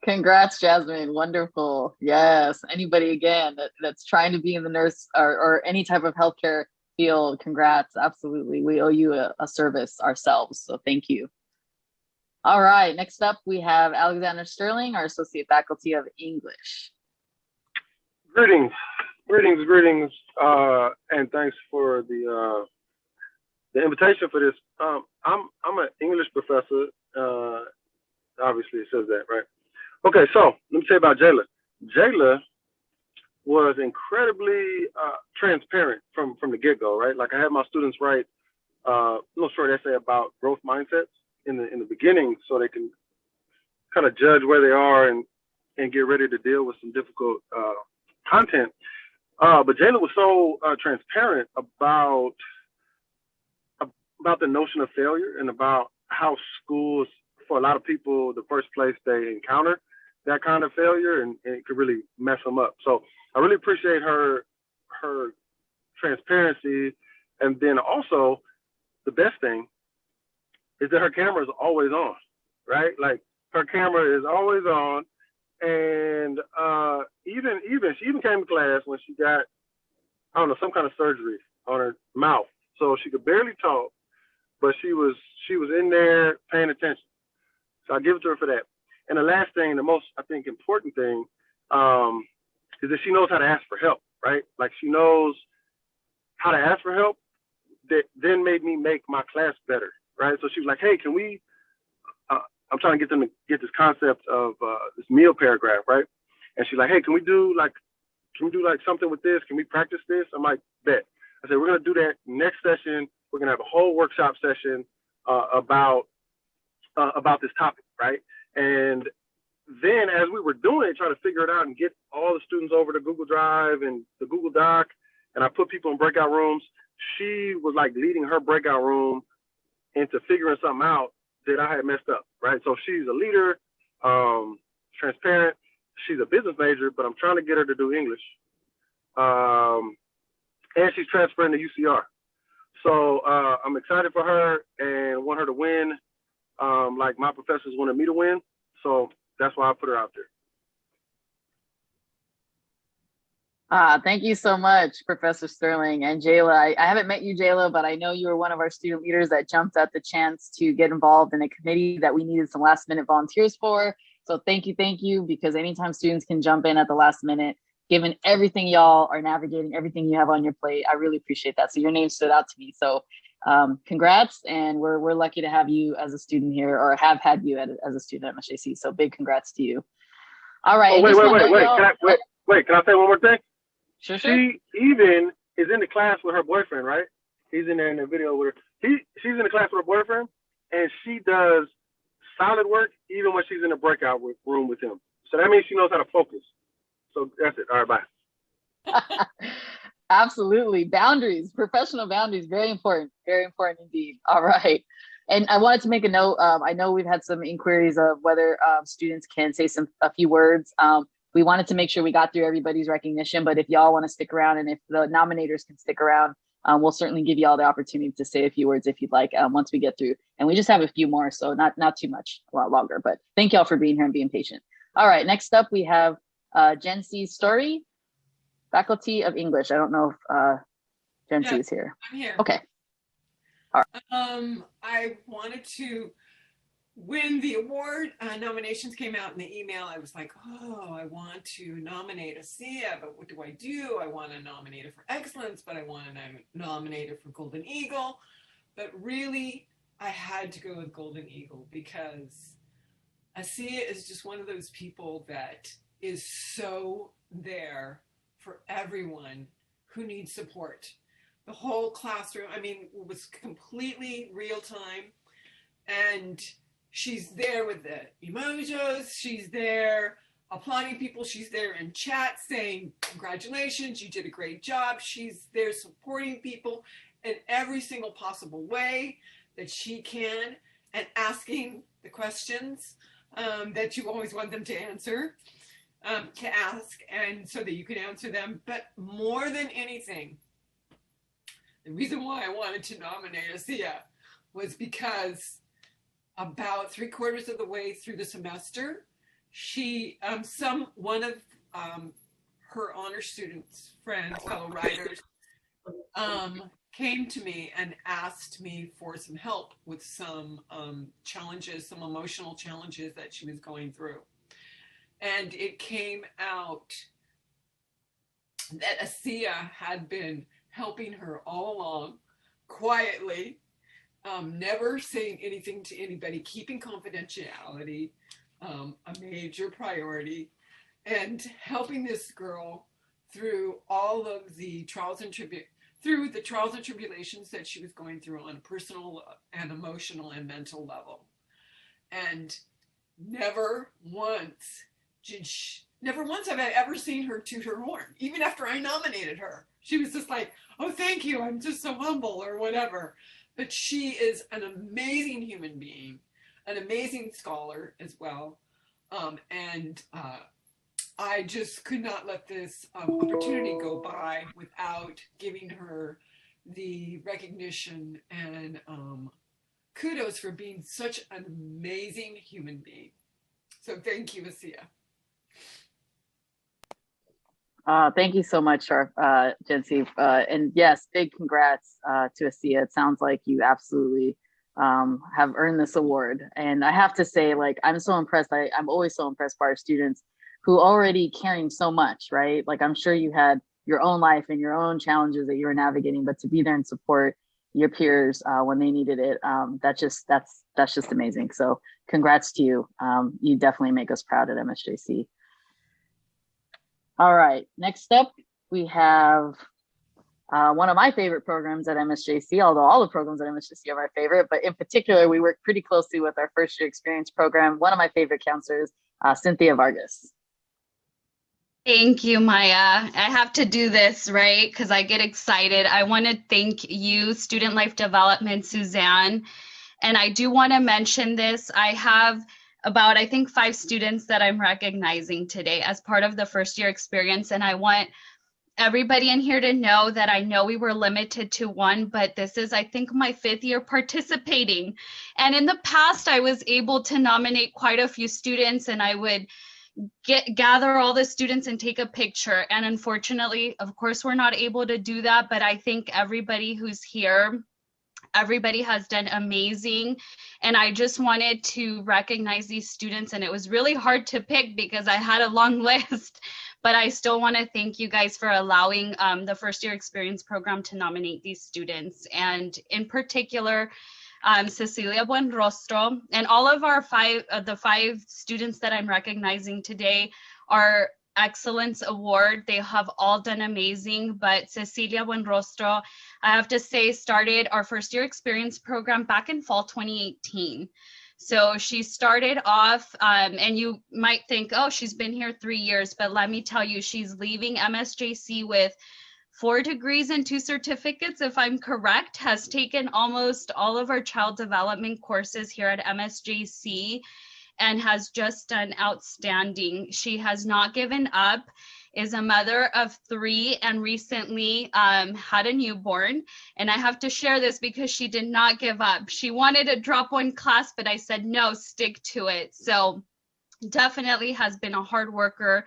Congrats, Jasmine. Wonderful. Yes. Anybody again that's trying to be in the nurse or any type of healthcare field, congrats. Absolutely. We owe you a service ourselves. So thank you. All right, next up we have Alexander Sterling, our Associate Faculty of English. Greetings, and thanks for the invitation for this. I'm an English professor. Obviously, it says that, right? Okay, so let me tell you about Jayla. Jayla was incredibly transparent from the get-go, right? Like I had my students write a little short essay about growth mindsets in the beginning, so they can kind of judge where they are and get ready to deal with some difficult content. But Jayla was so transparent about the notion of failure and about how schools, for a lot of people, the first place they encounter that kind of failure, and it could really mess them up. So I really appreciate her transparency. And then also, the best thing is that her camera is always on, right? Like her camera is always on, and even she even came to class when she got, I don't know, some kind of surgery on her mouth, so she could barely talk, but she was in there paying attention. So I give it to her for that. And the last thing, the most I think important thing, is that she knows how to ask for help, right? Like she knows how to ask for help. That then made me make my class better. Right, so she was like, "Hey, can we?" I'm trying to get them to get this concept of this meal paragraph, right? And she's like, "Hey, can we do like something with this? Can we practice this?" I'm like, "Bet." I said, "We're gonna do that next session. We're gonna have a whole workshop session about this topic, right?" And then as we were doing it, trying to figure it out and get all the students over to Google Drive and the Google Doc, and I put people in breakout rooms. She was like leading her breakout room into figuring something out that I had messed up, right? So she's a leader, transparent. She's a business major, but I'm trying to get her to do English. And she's transferring to UCR. So I'm excited for her and want her to win, like my professors wanted me to win. So that's why I put her out there. Thank you so much, Professor Sterling and Jayla. I haven't met you, Jayla, but I know you were one of our student leaders that jumped at the chance to get involved in a committee that we needed some last minute volunteers for. So thank you, because anytime students can jump in at the last minute, given everything y'all are navigating, everything you have on your plate, I really appreciate that. So your name stood out to me. So congrats, and we're lucky to have you as a student here, or have had you as a student at MSJC. So big congrats to you. All right. Oh, wait. Can I say one more thing? Sure. She even is in the class with her boyfriend, right? He's in there in the video with her. She's in the class with her boyfriend, and she does solid work even when she's in the breakout room with him. So that means she knows how to focus. So that's it. All right, bye. Absolutely. Boundaries, professional boundaries, very important indeed. All right. And I wanted to make a note. I know we've had some inquiries of whether students can say a few words. We wanted to make sure we got through everybody's recognition, but if y'all want to stick around, and if the nominators can stick around, we'll certainly give you all the opportunity to say a few words if you'd like once we get through. And we just have a few more, so not too much, a lot longer, but thank y'all for being here and being patient. All right, next up we have Jen C. Story, Faculty of English. I don't know if Jen C. is here. I'm here. Okay. All right. I wanted to when the award nominations came out in the email, I was like, oh, I want to nominate ASEA, but what do I do? I want to nominate her for excellence, but I want to nominate her for Golden Eagle. But really, I had to go with Golden Eagle because ASEA is just one of those people that is so there for everyone who needs support. The whole classroom, I mean, was completely real time, and she's there with the emojis, she's there applauding people, she's there in chat saying, congratulations, you did a great job. She's there supporting people in every single possible way that she can and asking the questions that you always want them to answer, to ask, and so that you can answer them. But more than anything, the reason why I wanted to nominate ASEA was because about 3/4 of the way through the semester, one of her honor students, friends, fellow writers, came to me and asked me for some help with some challenges, some emotional challenges that she was going through. And it came out that ASEA had been helping her all along, quietly, never saying anything to anybody, keeping confidentiality a major priority, and helping this girl through all of the trials and tribulations that she was going through on a personal and emotional and mental level. And never once have I ever seen her toot her horn, even after I nominated her. She was just like, oh, thank you, I'm just so humble, or whatever. But she is an amazing human being, an amazing scholar as well. And I just could not let this opportunity go by without giving her the recognition and kudos for being such an amazing human being. So thank you, ASEA. Thank you so much, Jency. And yes, big congrats to ASEA. It sounds like you absolutely have earned this award. And I have to say, like, I'm so impressed. I'm always so impressed by our students who already caring so much, right? Like, I'm sure you had your own life and your own challenges that you were navigating, but to be there and support your peers when they needed it, that's just amazing. So congrats to you. You definitely make us proud at MSJC. All right, next up, we have one of my favorite programs at MSJC, although all the programs at MSJC are my favorite, but in particular, we work pretty closely with our first year experience program. One of my favorite counselors, Cynthia Vargas. Thank you, Maya. I have to do this, right? Because I get excited. I want to thank you, Student Life Development, Suzanne. And I do want to mention this. I have about, I think, 5 students that I'm recognizing today as part of the first year experience. And I want everybody in here to know that I know we were limited to 1, but this is, I think, my 5th year participating. And in the past, I was able to nominate quite a few students, and I would gather all the students and take a picture. And unfortunately, of course, we're not able to do that, but I think everybody who's here, everybody has done amazing. And I just wanted to recognize these students, and it was really hard to pick because I had a long list, but I still want to thank you guys for allowing the first year experience program to nominate these students. And in particular, Cecilia Buenrostro, and all of our 5 students that I'm recognizing today are Excellence Award. They have all done amazing, but Cecilia Buenrostro, I have to say, started our first year experience program back in fall 2018. So she started off, and you might think, oh, she's been here 3 years, but let me tell you, she's leaving MSJC with 4 degrees and 2 certificates, if I'm correct, has taken almost all of our child development courses here at MSJC, and has just done outstanding. She has not given up, is a mother of 3, and recently had a newborn. And I have to share this because she did not give up. She wanted to drop 1 class, but I said, no, stick to it. So definitely has been a hard worker,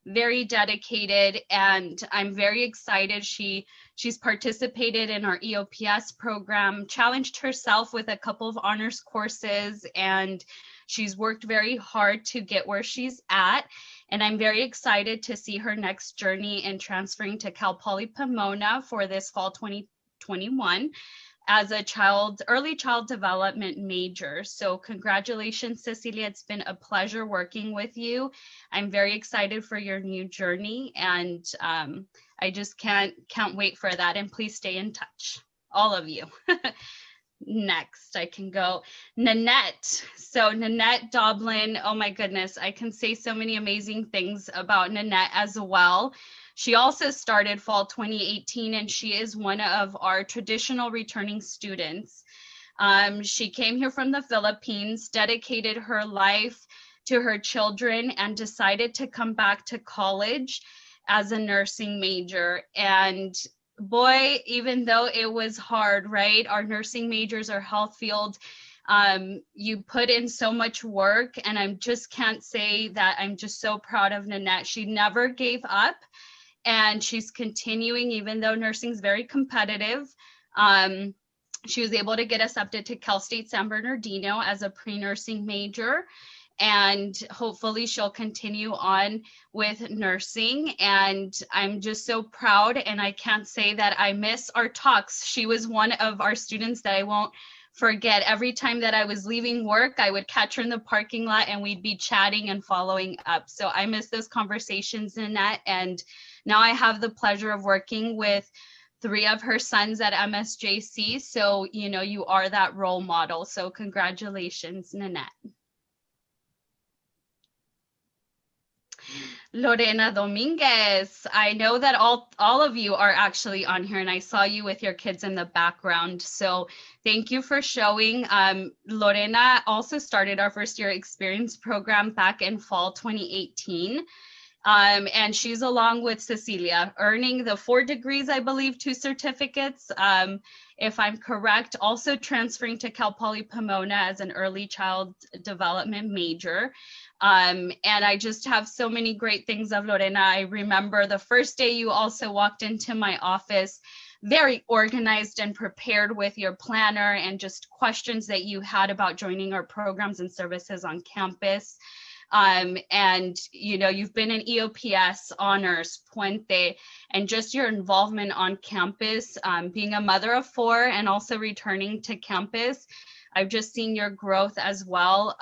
very dedicated, and I'm very excited. She's participated in our EOPS program, challenged herself with a couple of honors courses, and she's worked very hard to get where she's at. And I'm very excited to see her next journey in transferring to Cal Poly Pomona for this fall 2021 as a early child development major. So congratulations, Cecilia. It's been a pleasure working with you. I'm very excited for your new journey, and I just can't wait for that. And please stay in touch, all of you. Next, I can go Nanette. So Nanette Doblin, oh my goodness, I can say so many amazing things about Nanette as well. She also started fall 2018, and she is one of our traditional returning students. She came here from the Philippines, dedicated her life to her children, and decided to come back to college as a nursing major. And boy, even though it was hard, right? Our nursing majors are health field. You put in so much work, and I just can't say that I'm just so proud of Nanette. She never gave up, and she's continuing, even though nursing is very competitive. She was able to get accepted to Cal State San Bernardino as a pre-nursing major, and hopefully she'll continue on with nursing. And I'm just so proud, and I can't say that I miss our talks. She was one of our students that I won't forget. Every time that I was leaving work, I would catch her in the parking lot and we'd be chatting and following up. So I miss those conversations, Nanette. And now I have the pleasure of working with 3 of her sons at MSJC. So, you know, you are that role model. So congratulations, Nanette. Lorena Dominguez, I know that all of you are actually on here, and I saw you with your kids in the background. So thank you for showing. Lorena also started our first year experience program back in fall 2018. And she's along with Cecilia, earning the 4 degrees, I believe, 2 certificates, if I'm correct, also transferring to Cal Poly Pomona as an early child development major. And I just have so many great things of Lorena. I remember the first day you also walked into my office, very organized and prepared with your planner and just questions that you had about joining our programs and services on campus. And, you know, you've been in EOPS, honors, Puente, and just your involvement on campus, being a mother of 4 and also returning to campus. I've just seen your growth as well.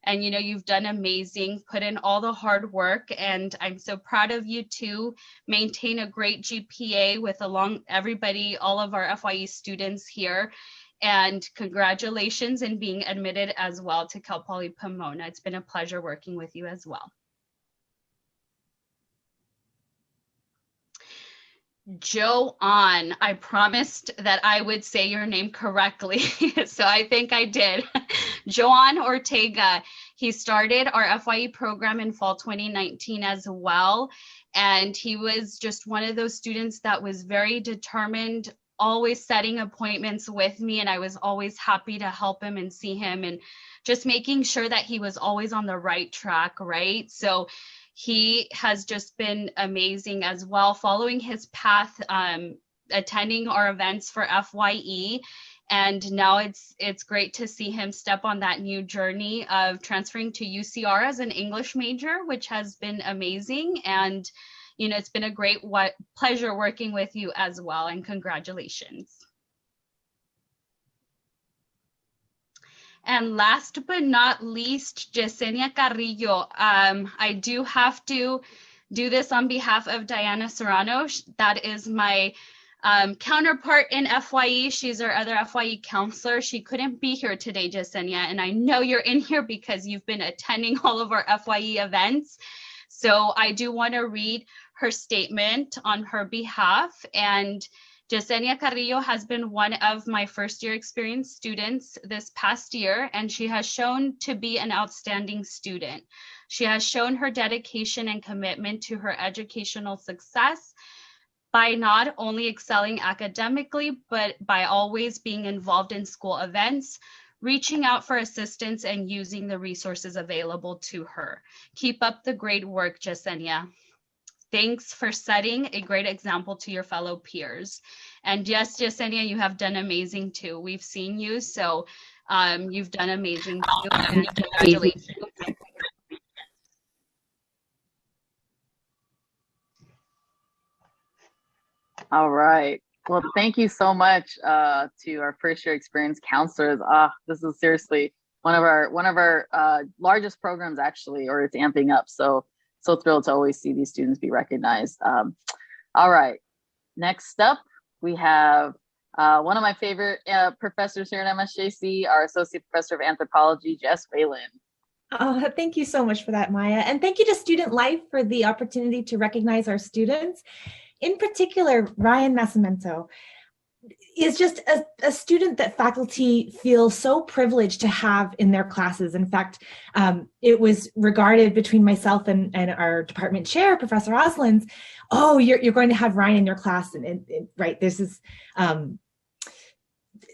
And, you know, you've done amazing, put in all the hard work, and I'm so proud of you to maintain a great GPA with everybody, all of our FYE students here. And congratulations in being admitted as well to Cal Poly Pomona. It's been a pleasure working with you as well. Joanne, I promised that I would say your name correctly, so I think I did. Joanne Ortega, he started our FYE program in fall 2019 as well, and he was just one of those students that was very determined, always setting appointments with me, and I was always happy to help him and see him and just making sure that he was always on the right track, right? So he has just been amazing as well, following his path, attending our events for FYE. And now it's great to see him step on that new journey of transferring to UCR as an English major, which has been amazing. And, you know, it's been a great pleasure working with you as well. And congratulations. And last but not least, Yesenia Carrillo. I do have to do this on behalf of Diana Serrano. That is my counterpart in FYE. She's our other FYE counselor. She couldn't be here today, Yesenia, and I know you're in here because you've been attending all of our FYE events. So I do want to read her statement on her behalf. And Yesenia Carrillo has been one of my first year experience students this past year, and she has shown to be an outstanding student. She has shown her dedication and commitment to her educational success by not only excelling academically, but by always being involved in school events, reaching out for assistance and using the resources available to her. Keep up the great work, Yesenia. Thanks for setting a great example to your fellow peers. And yes, Yesenia, you have done amazing too. We've seen you, so you've done amazing too. And congratulations. All right. Well, thank you so much to our first year experience counselors. This is seriously one of our largest programs, actually, or it's amping up. So thrilled to always see these students be recognized. All right. Next up, we have one of my favorite professors here at MSJC, our Associate Professor of Anthropology, Jess Whalen. Oh, thank you so much for that, Maya. And thank you to Student Life for the opportunity to recognize our students. In particular, Ryan Nascimento is just a student that faculty feel so privileged to have in their classes. In fact, it was regarded between myself and our department chair, Professor Oslands, oh, you're going to have Ryan in your class. And right, this is,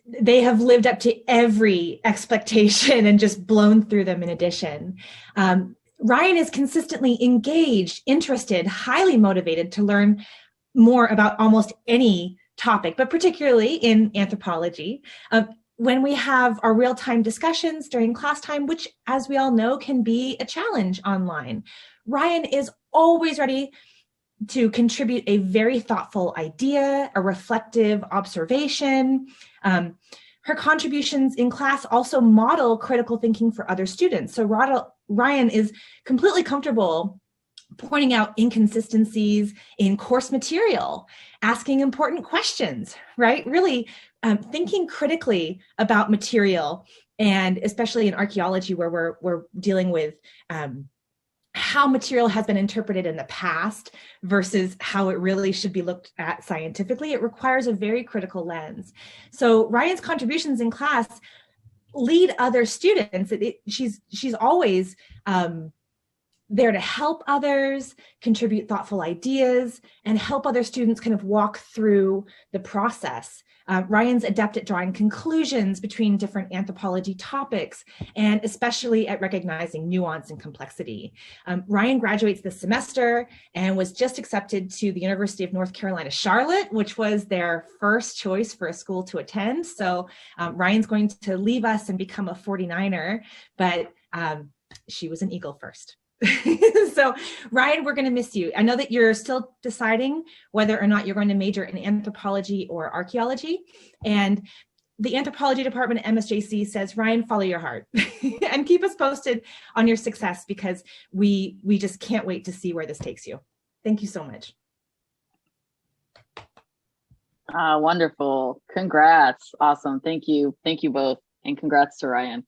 they have lived up to every expectation and just blown through them in addition. Ryan is consistently engaged, interested, highly motivated to learn more about almost any topic, but particularly in anthropology. When we have our real-time discussions during class time, which, as we all know, can be a challenge online, Ryan is always ready to contribute a very thoughtful idea, a reflective observation. Her contributions in class also model critical thinking for other students. So Ryan is completely comfortable pointing out inconsistencies in course material, asking important questions, right? Really thinking critically about material, and especially in archaeology where we're dealing with how material has been interpreted in the past versus how it really should be looked at scientifically. It requires a very critical lens. So Ryan's contributions in class lead other students. She's always there to help others, contribute thoughtful ideas, and help other students kind of walk through the process. Ryan's adept at drawing conclusions between different anthropology topics, and especially at recognizing nuance and complexity. Ryan graduates this semester and was just accepted to the University of North Carolina, Charlotte, which was their first choice for a school to attend. So Ryan's going to leave us and become a 49er, but she was an Eagle first. So Ryan, we're going to miss you. I know that you're still deciding whether or not you're going to major in anthropology or archaeology. And the anthropology department at MSJC says, Ryan, follow your heart and keep us posted on your success, because we just can't wait to see where this takes you. Thank you so much. Wonderful. Congrats. Awesome. Thank you. Thank you both. And congrats to Ryan.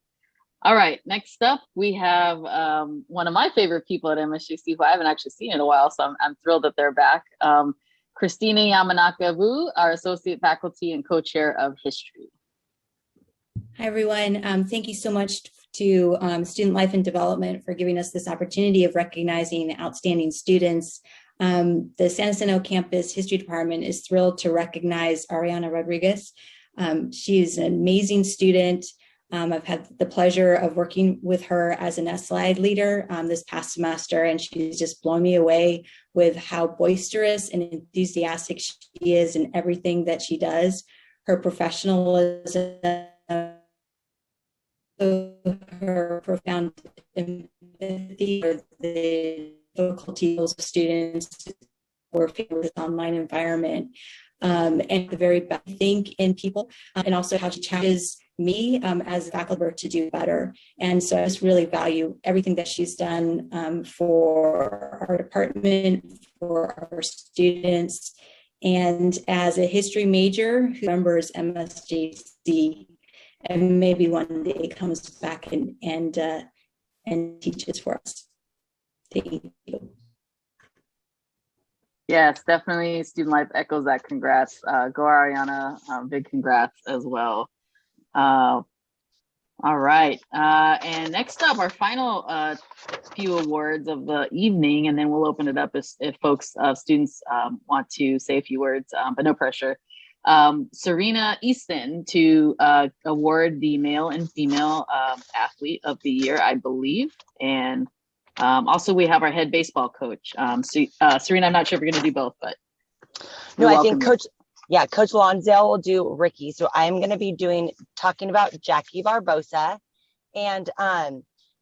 All right, next up, we have one of my favorite people at MSJC who I haven't actually seen in a while, so I'm thrilled that they're back. Christina Yamanaka-Vu, our Associate Faculty and Co-Chair of History. Hi, everyone. Thank you so much to Student Life and Development for giving us this opportunity of recognizing outstanding students. The San Jacinto Campus History Department is thrilled to recognize Ariana Rodriguez. She's an amazing student. I've had the pleasure of working with her as an SLI leader this past semester, and she's just blown me away with how boisterous and enthusiastic she is in everything that she does. Her professionalism, her profound empathy for the difficulties of students working with this online environment, and the very best thing in people, and also how she challenges me as a faculty member to do better. And so I just really value everything that she's done for our department, for our students, and as a history major who remembers MSJC and maybe one day comes back and teaches for us. Thank you. Yes, definitely. Student Life echoes that. Congrats. Go Ariana. Big congrats as well. All right. And next up, our final few awards of the evening, and then we'll open it up if folks, students want to say a few words, but no pressure. Serena Easton to award the male and female athlete of the year, I believe. And also we have our head baseball coach. Serena, I'm not sure if you're going to do both, but no, I think Coach Lonsdale will do Ricky. So I'm going to be talking about Jackie Barbosa. And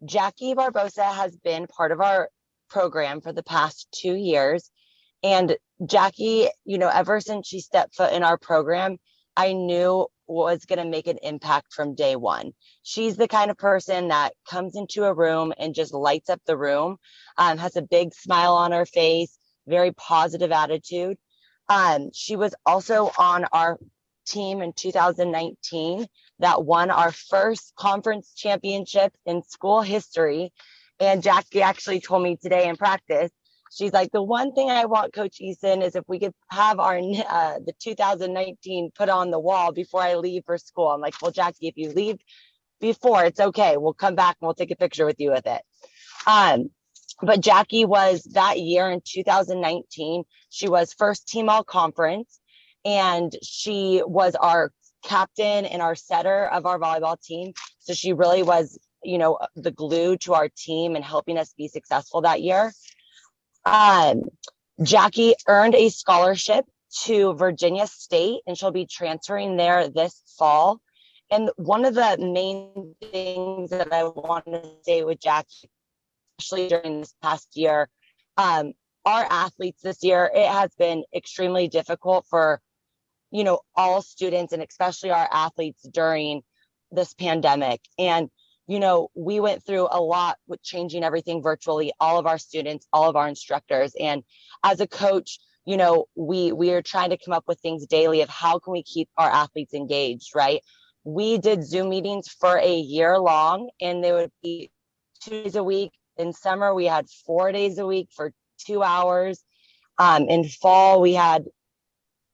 Jackie Barbosa has been part of our program for the past 2 years. And Jackie, ever since she stepped foot in our program, I knew was going to make an impact from day one. She's the kind of person that comes into a room and just lights up the room, has a big smile on her face, very positive attitude. She was also on our team in 2019 that won our first conference championship in school history. And Jackie actually told me today in practice, she's like, the one thing I want, Coach Easton, is if we could have the 2019 put on the wall before I leave for school. I'm like, well, Jackie, if you leave before, it's okay. We'll come back and we'll take a picture with you with it. But Jackie was that year in 2019, she was first team all conference, and she was our captain and our setter of our volleyball team. So she really was, the glue to our team and helping us be successful that year. Jackie earned a scholarship to Virginia State, and she'll be transferring there this fall. And one of the main things that I want to say with Jackie, especially during this past year, our athletes this year, it has been extremely difficult for, all students and especially our athletes during this pandemic. And, we went through a lot with changing everything virtually, all of our students, all of our instructors. And as a coach, we are trying to come up with things daily of how can we keep our athletes engaged, right? We did Zoom meetings for a year long, and they would be 2 days a week. In summer, we had 4 days a week for 2 hours. In fall, we had,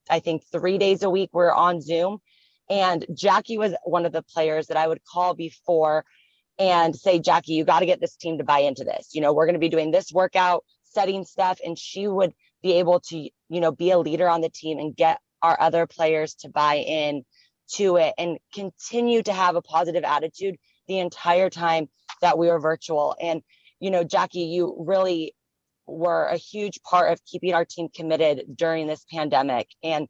I think, 3 days a week we're on Zoom. And Jackie was one of the players that I would call before and say, Jackie, you got to get this team to buy into this. We're going to be doing this workout, setting stuff. And she would be able to, be a leader on the team and get our other players to buy in to it and continue to have a positive attitude the entire time that we were virtual. And, Jackie, you really were a huge part of keeping our team committed during this pandemic. And,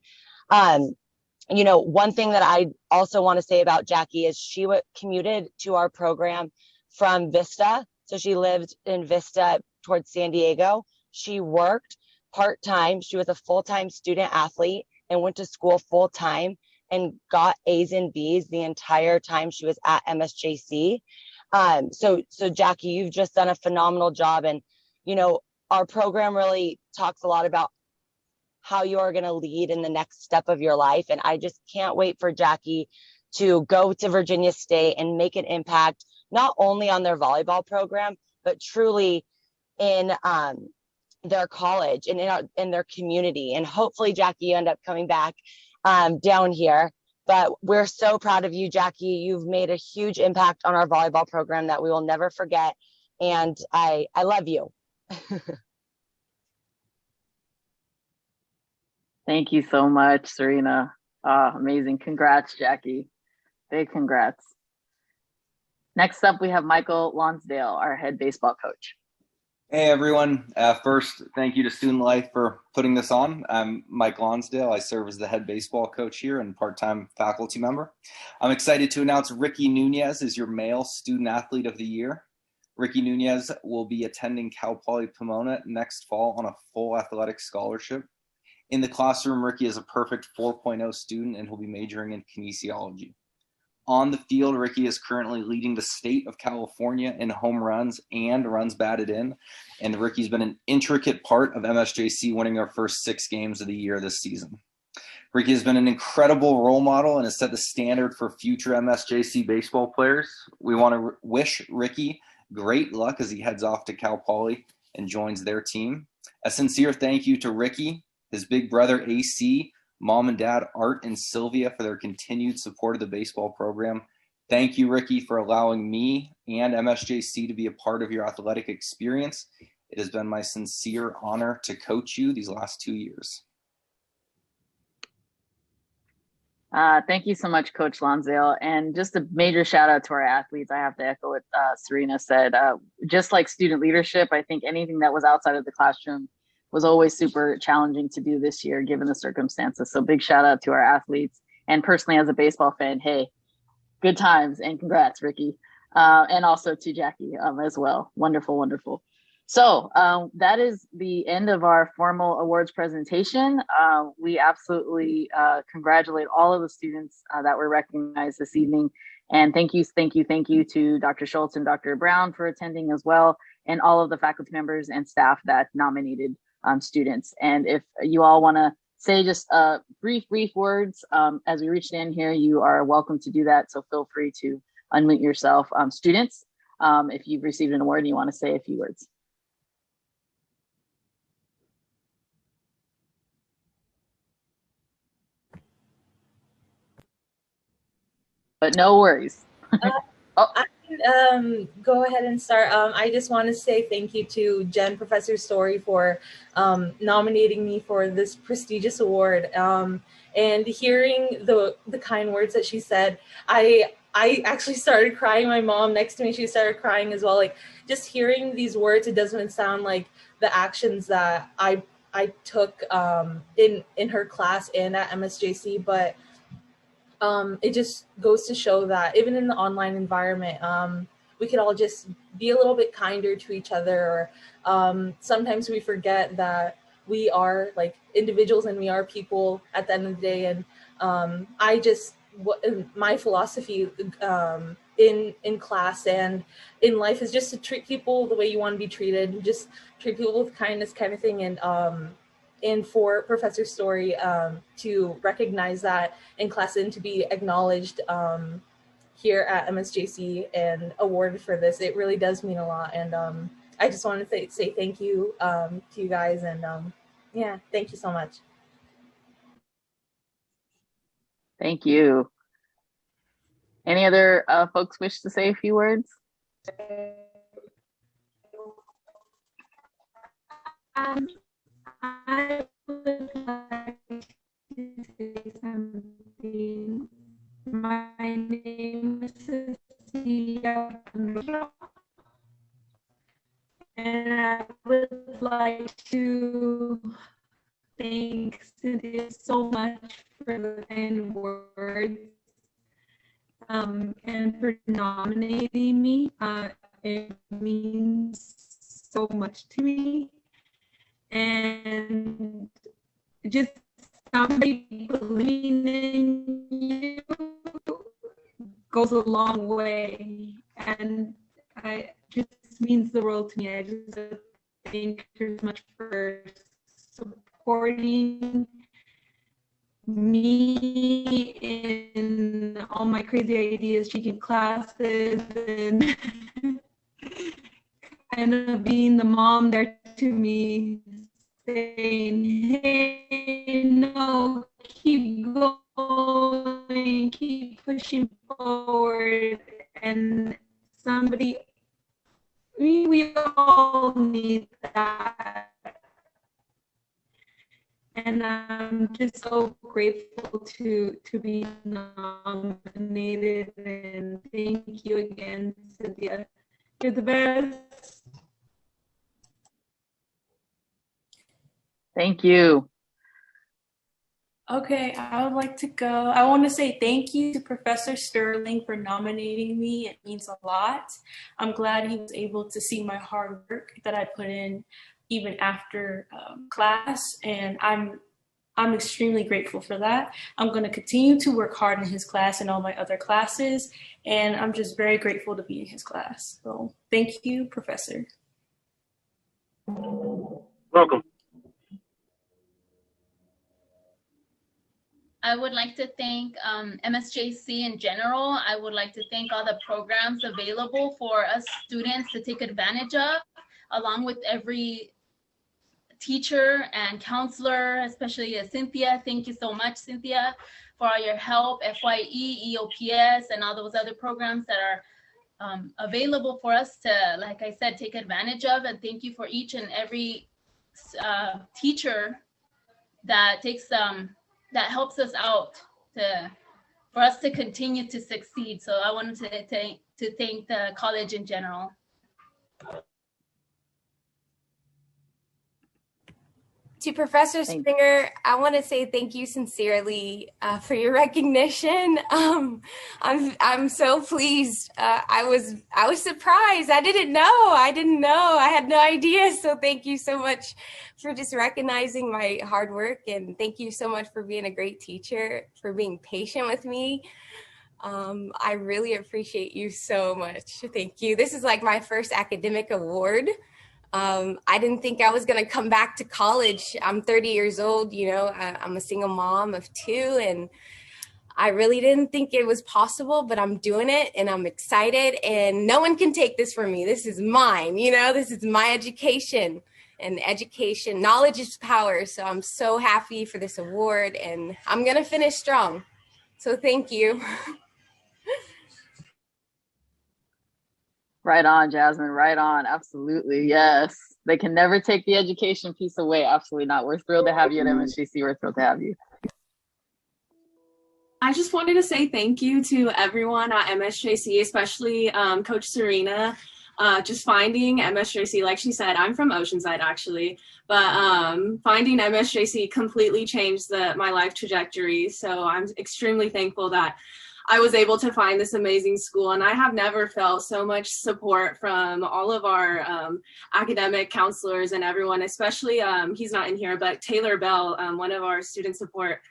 one thing that I also want to say about Jackie is she commuted to our program from Vista. So she lived in Vista towards San Diego. She worked part-time. She was a full-time student athlete and went to school full-time and got A's and B's the entire time she was at MSJC. So Jackie, you've just done a phenomenal job. And, our program really talks a lot about how you are going to lead in the next step of your life. And I just can't wait for Jackie to go to Virginia State and make an impact, not only on their volleyball program, but truly in their college and in their community. And hopefully, Jackie, you end up coming back down here. But we're so proud of you, Jackie. You've made a huge impact on our volleyball program that we will never forget. And I love you. Thank you so much, Serena. Amazing. Congrats, Jackie. Big congrats. Next up, we have Michael Lonsdale, our head baseball coach. Hey, everyone. First, thank you to Student Life for putting this on. I'm Mike Lonsdale. I serve as the head baseball coach here and part-time faculty member. I'm excited to announce Ricky Nunez is your male student athlete of the year. Ricky Nunez will be attending Cal Poly Pomona next fall on a full athletic scholarship. In the classroom, Ricky is a perfect 4.0 student and he'll be majoring in kinesiology. On the field, Ricky is currently leading the state of California in home runs and runs batted in. And Ricky's been an intricate part of MSJC winning our first 6 games of the year this season. Ricky has been an incredible role model and has set the standard for future MSJC baseball players. We want to wish Ricky great luck as he heads off to Cal Poly and joins their team. A sincere thank you to Ricky, his big brother AC, mom and dad Art and Sylvia for their continued support of the baseball program. Thank you, Ricky, for allowing me and MSJC to be a part of your athletic experience. It has been my sincere honor to coach you these last 2 years. Thank you so much, Coach Lonsdale. And just a major shout out to our athletes. I have to echo what Serena said. Just like student leadership, I think anything that was outside of the classroom was always super challenging to do this year, given the circumstances. So big shout out to our athletes. And personally, as a baseball fan, hey, good times and congrats, Ricky. And also to Jackie as well. Wonderful, wonderful. So that is the end of our formal awards presentation. We absolutely congratulate all of the students that were recognized this evening. And thank you to Dr. Schultz and Dr. Brown for attending as well, and all of the faculty members and staff that nominated students. And if you all wanna say just brief words as we reach the end here, you are welcome to do that. So feel free to unmute yourself. Students, if you've received an award and you wanna say a few words. But no worries. I can go ahead and start. I just want to say thank you to Jen, Professor Story, for nominating me for this prestigious award. And hearing the kind words that she said, I actually started crying. My mom next to me, she started crying as well. Like, just hearing these words, it doesn't sound like the actions that I took in her class and at MSJC, but it just goes to show that even in the online environment, we could all just be a little bit kinder to each other. Or sometimes we forget that we are like individuals and we are people at the end of the day. And my philosophy in class and in life is just to treat people the way you want to be treated. Just treat people with kindness, kind of thing. And for Professor Story to recognize that in class and to be acknowledged here at MSJC and awarded for this, it really does mean a lot. And I just want to say thank you to you guys. And yeah, thank you so much. Thank you. Any other folks wish to say a few words? I would like to say something. My name is Cecilia, and I would like to thank Cynthia so much for the kind words and for nominating me. It means so much to me. And just somebody believing in you goes a long way, and it just means the world to me. I just thank you so much for supporting me in all my crazy ideas, taking classes, and kind of being the mom there to me, saying, hey, no, keep going, keep pushing forward. And we all need that. And I'm just so grateful to be nominated. And thank you again, Cynthia. You're the best. Thank you. Okay, I would like to go. I want to say thank you to Professor Sterling for nominating me. It means a lot. I'm glad he was able to see my hard work that I put in even after class, and I'm extremely grateful for that. I'm going to continue to work hard in his class and all my other classes, and I'm just very grateful to be in his class. So thank you, Professor. Welcome. I would like to thank MSJC in general. I would like to thank all the programs available for us students to take advantage of, along with every teacher and counselor, especially Cynthia. Thank you so much, Cynthia, for all your help, FYE, EOPS, and all those other programs that are available for us to, like I said, take advantage of. And thank you for each and every teacher that takes that helps us out for us to continue to succeed. So I wanted to thank the college in general. To Professor Springer, I want to say thank you sincerely for your recognition. I'm so pleased. I was surprised. I didn't know. I had no idea. So thank you so much for just recognizing my hard work, and thank you so much for being a great teacher, for being patient with me. I really appreciate you so much. Thank you. This is like my first academic award. I didn't think I was going to come back to college. I'm 30 years old, you know, I'm a single mom of 2, and I really didn't think it was possible, but I'm doing it and I'm excited, and no one can take this from me. This is mine, you know, this is my education, and education, knowledge is power. So I'm so happy for this award, and I'm going to finish strong. So thank you. Right on, Jasmine, right on. Absolutely, yes. They can never take the education piece away. Absolutely not. We're thrilled to have you at MSJC. We're thrilled to have you. I just wanted to say thank you to everyone at MSJC, especially Coach Serena. Just finding MSJC, like she said, I'm from Oceanside actually, but finding MSJC completely changed my life trajectory. So I'm extremely thankful that I was able to find this amazing school, and I have never felt so much support from all of our academic counselors and everyone, especially, he's not in here, but Taylor Bell, one of our student support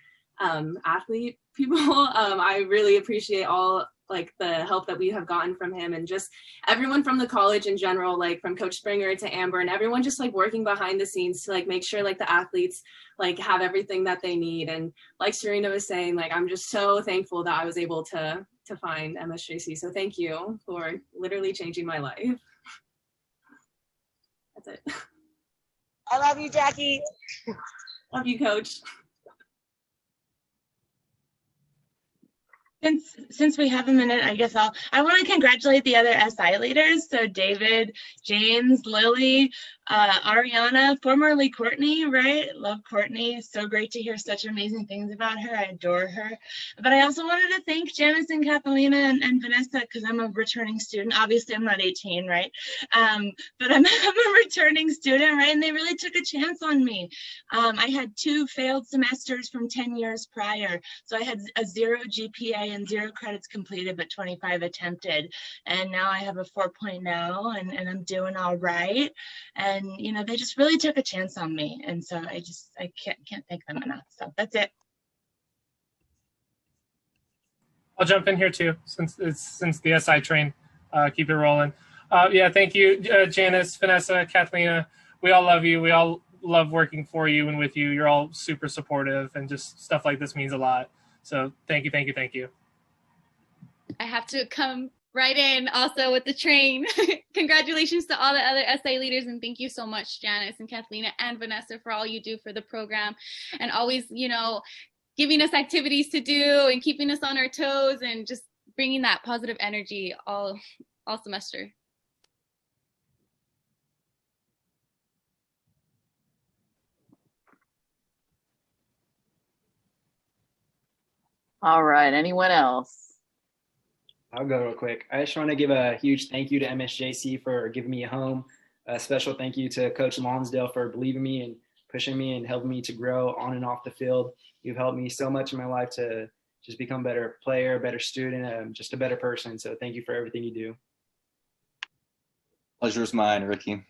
athlete people. I really appreciate all like the help that we have gotten from him, and just everyone from the college in general, like from Coach Springer to Amber, and everyone just like working behind the scenes to like make sure like the athletes like have everything that they need. And like Serena was saying, like I'm just so thankful that I was able to find MSJC. So thank you for literally changing my life. That's it. I love you, Jackie. Love you, Coach. Since we have a minute, I guess I want to congratulate the other SI leaders. So David, James, Lily, Ariana, formerly Courtney, right? Love Courtney. So great to hear such amazing things about her. I adore her. But I also wanted to thank Janice and Catalina and Vanessa, because I'm a returning student. Obviously, I'm not 18, right? But I'm a returning student, right? And they really took a chance on me. I had 2 failed semesters from 10 years prior. So I had a 0 GPA and 0 credits completed, but 25 attempted. And now I have a 4.0 and I'm doing all right. And, you know, they just really took a chance on me. And so I can't thank them enough. So that's it. I'll jump in here too, since the SI train, keep it rolling. Yeah, thank you, Janice, Vanessa, Kathleen. We all love you. We all love working for you and with you. You're all super supportive, and just stuff like this means a lot. So thank you, thank you, thank you. I have to come right in also with the train. Congratulations to all the other SA leaders, and thank you so much, Janice and Kathleen and Vanessa, for all you do for the program, and always, you know, giving us activities to do and keeping us on our toes and just bringing that positive energy all semester. All right, anyone else? I'll go real quick. I just want to give a huge thank you to MSJC for giving me a home. A special thank you to Coach Lonsdale for believing me and pushing me and helping me to grow on and off the field. You've helped me so much in my life to just become a better player, better student, just a better person. So thank you for everything you do. Pleasure is mine, Ricky.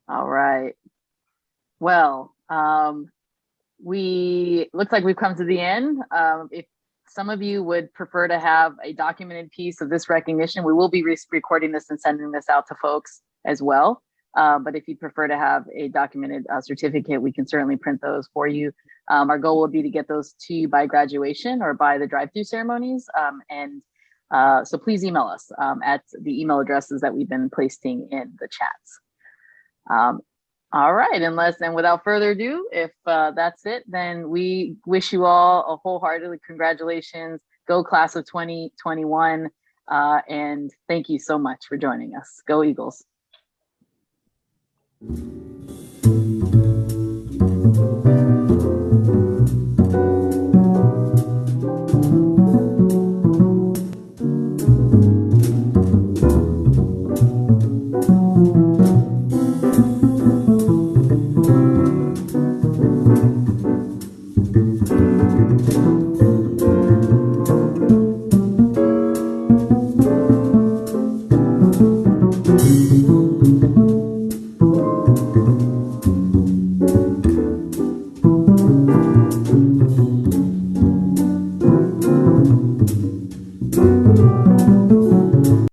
All right. Well, looks like we've come to the end. If some of you would prefer to have a documented piece of this recognition, we will be recording this and sending this out to folks as well. But if you prefer to have a documented certificate, we can certainly print those for you. Our goal will be to get those to you by graduation or by the drive-through ceremonies. So please email us at the email addresses that we've been placing in the chats. All right, and without further ado, if that's it, then we wish you all a wholeheartedly congratulations. Go class of 2021, and thank you so much for joining us. Go Eagles. Thank you.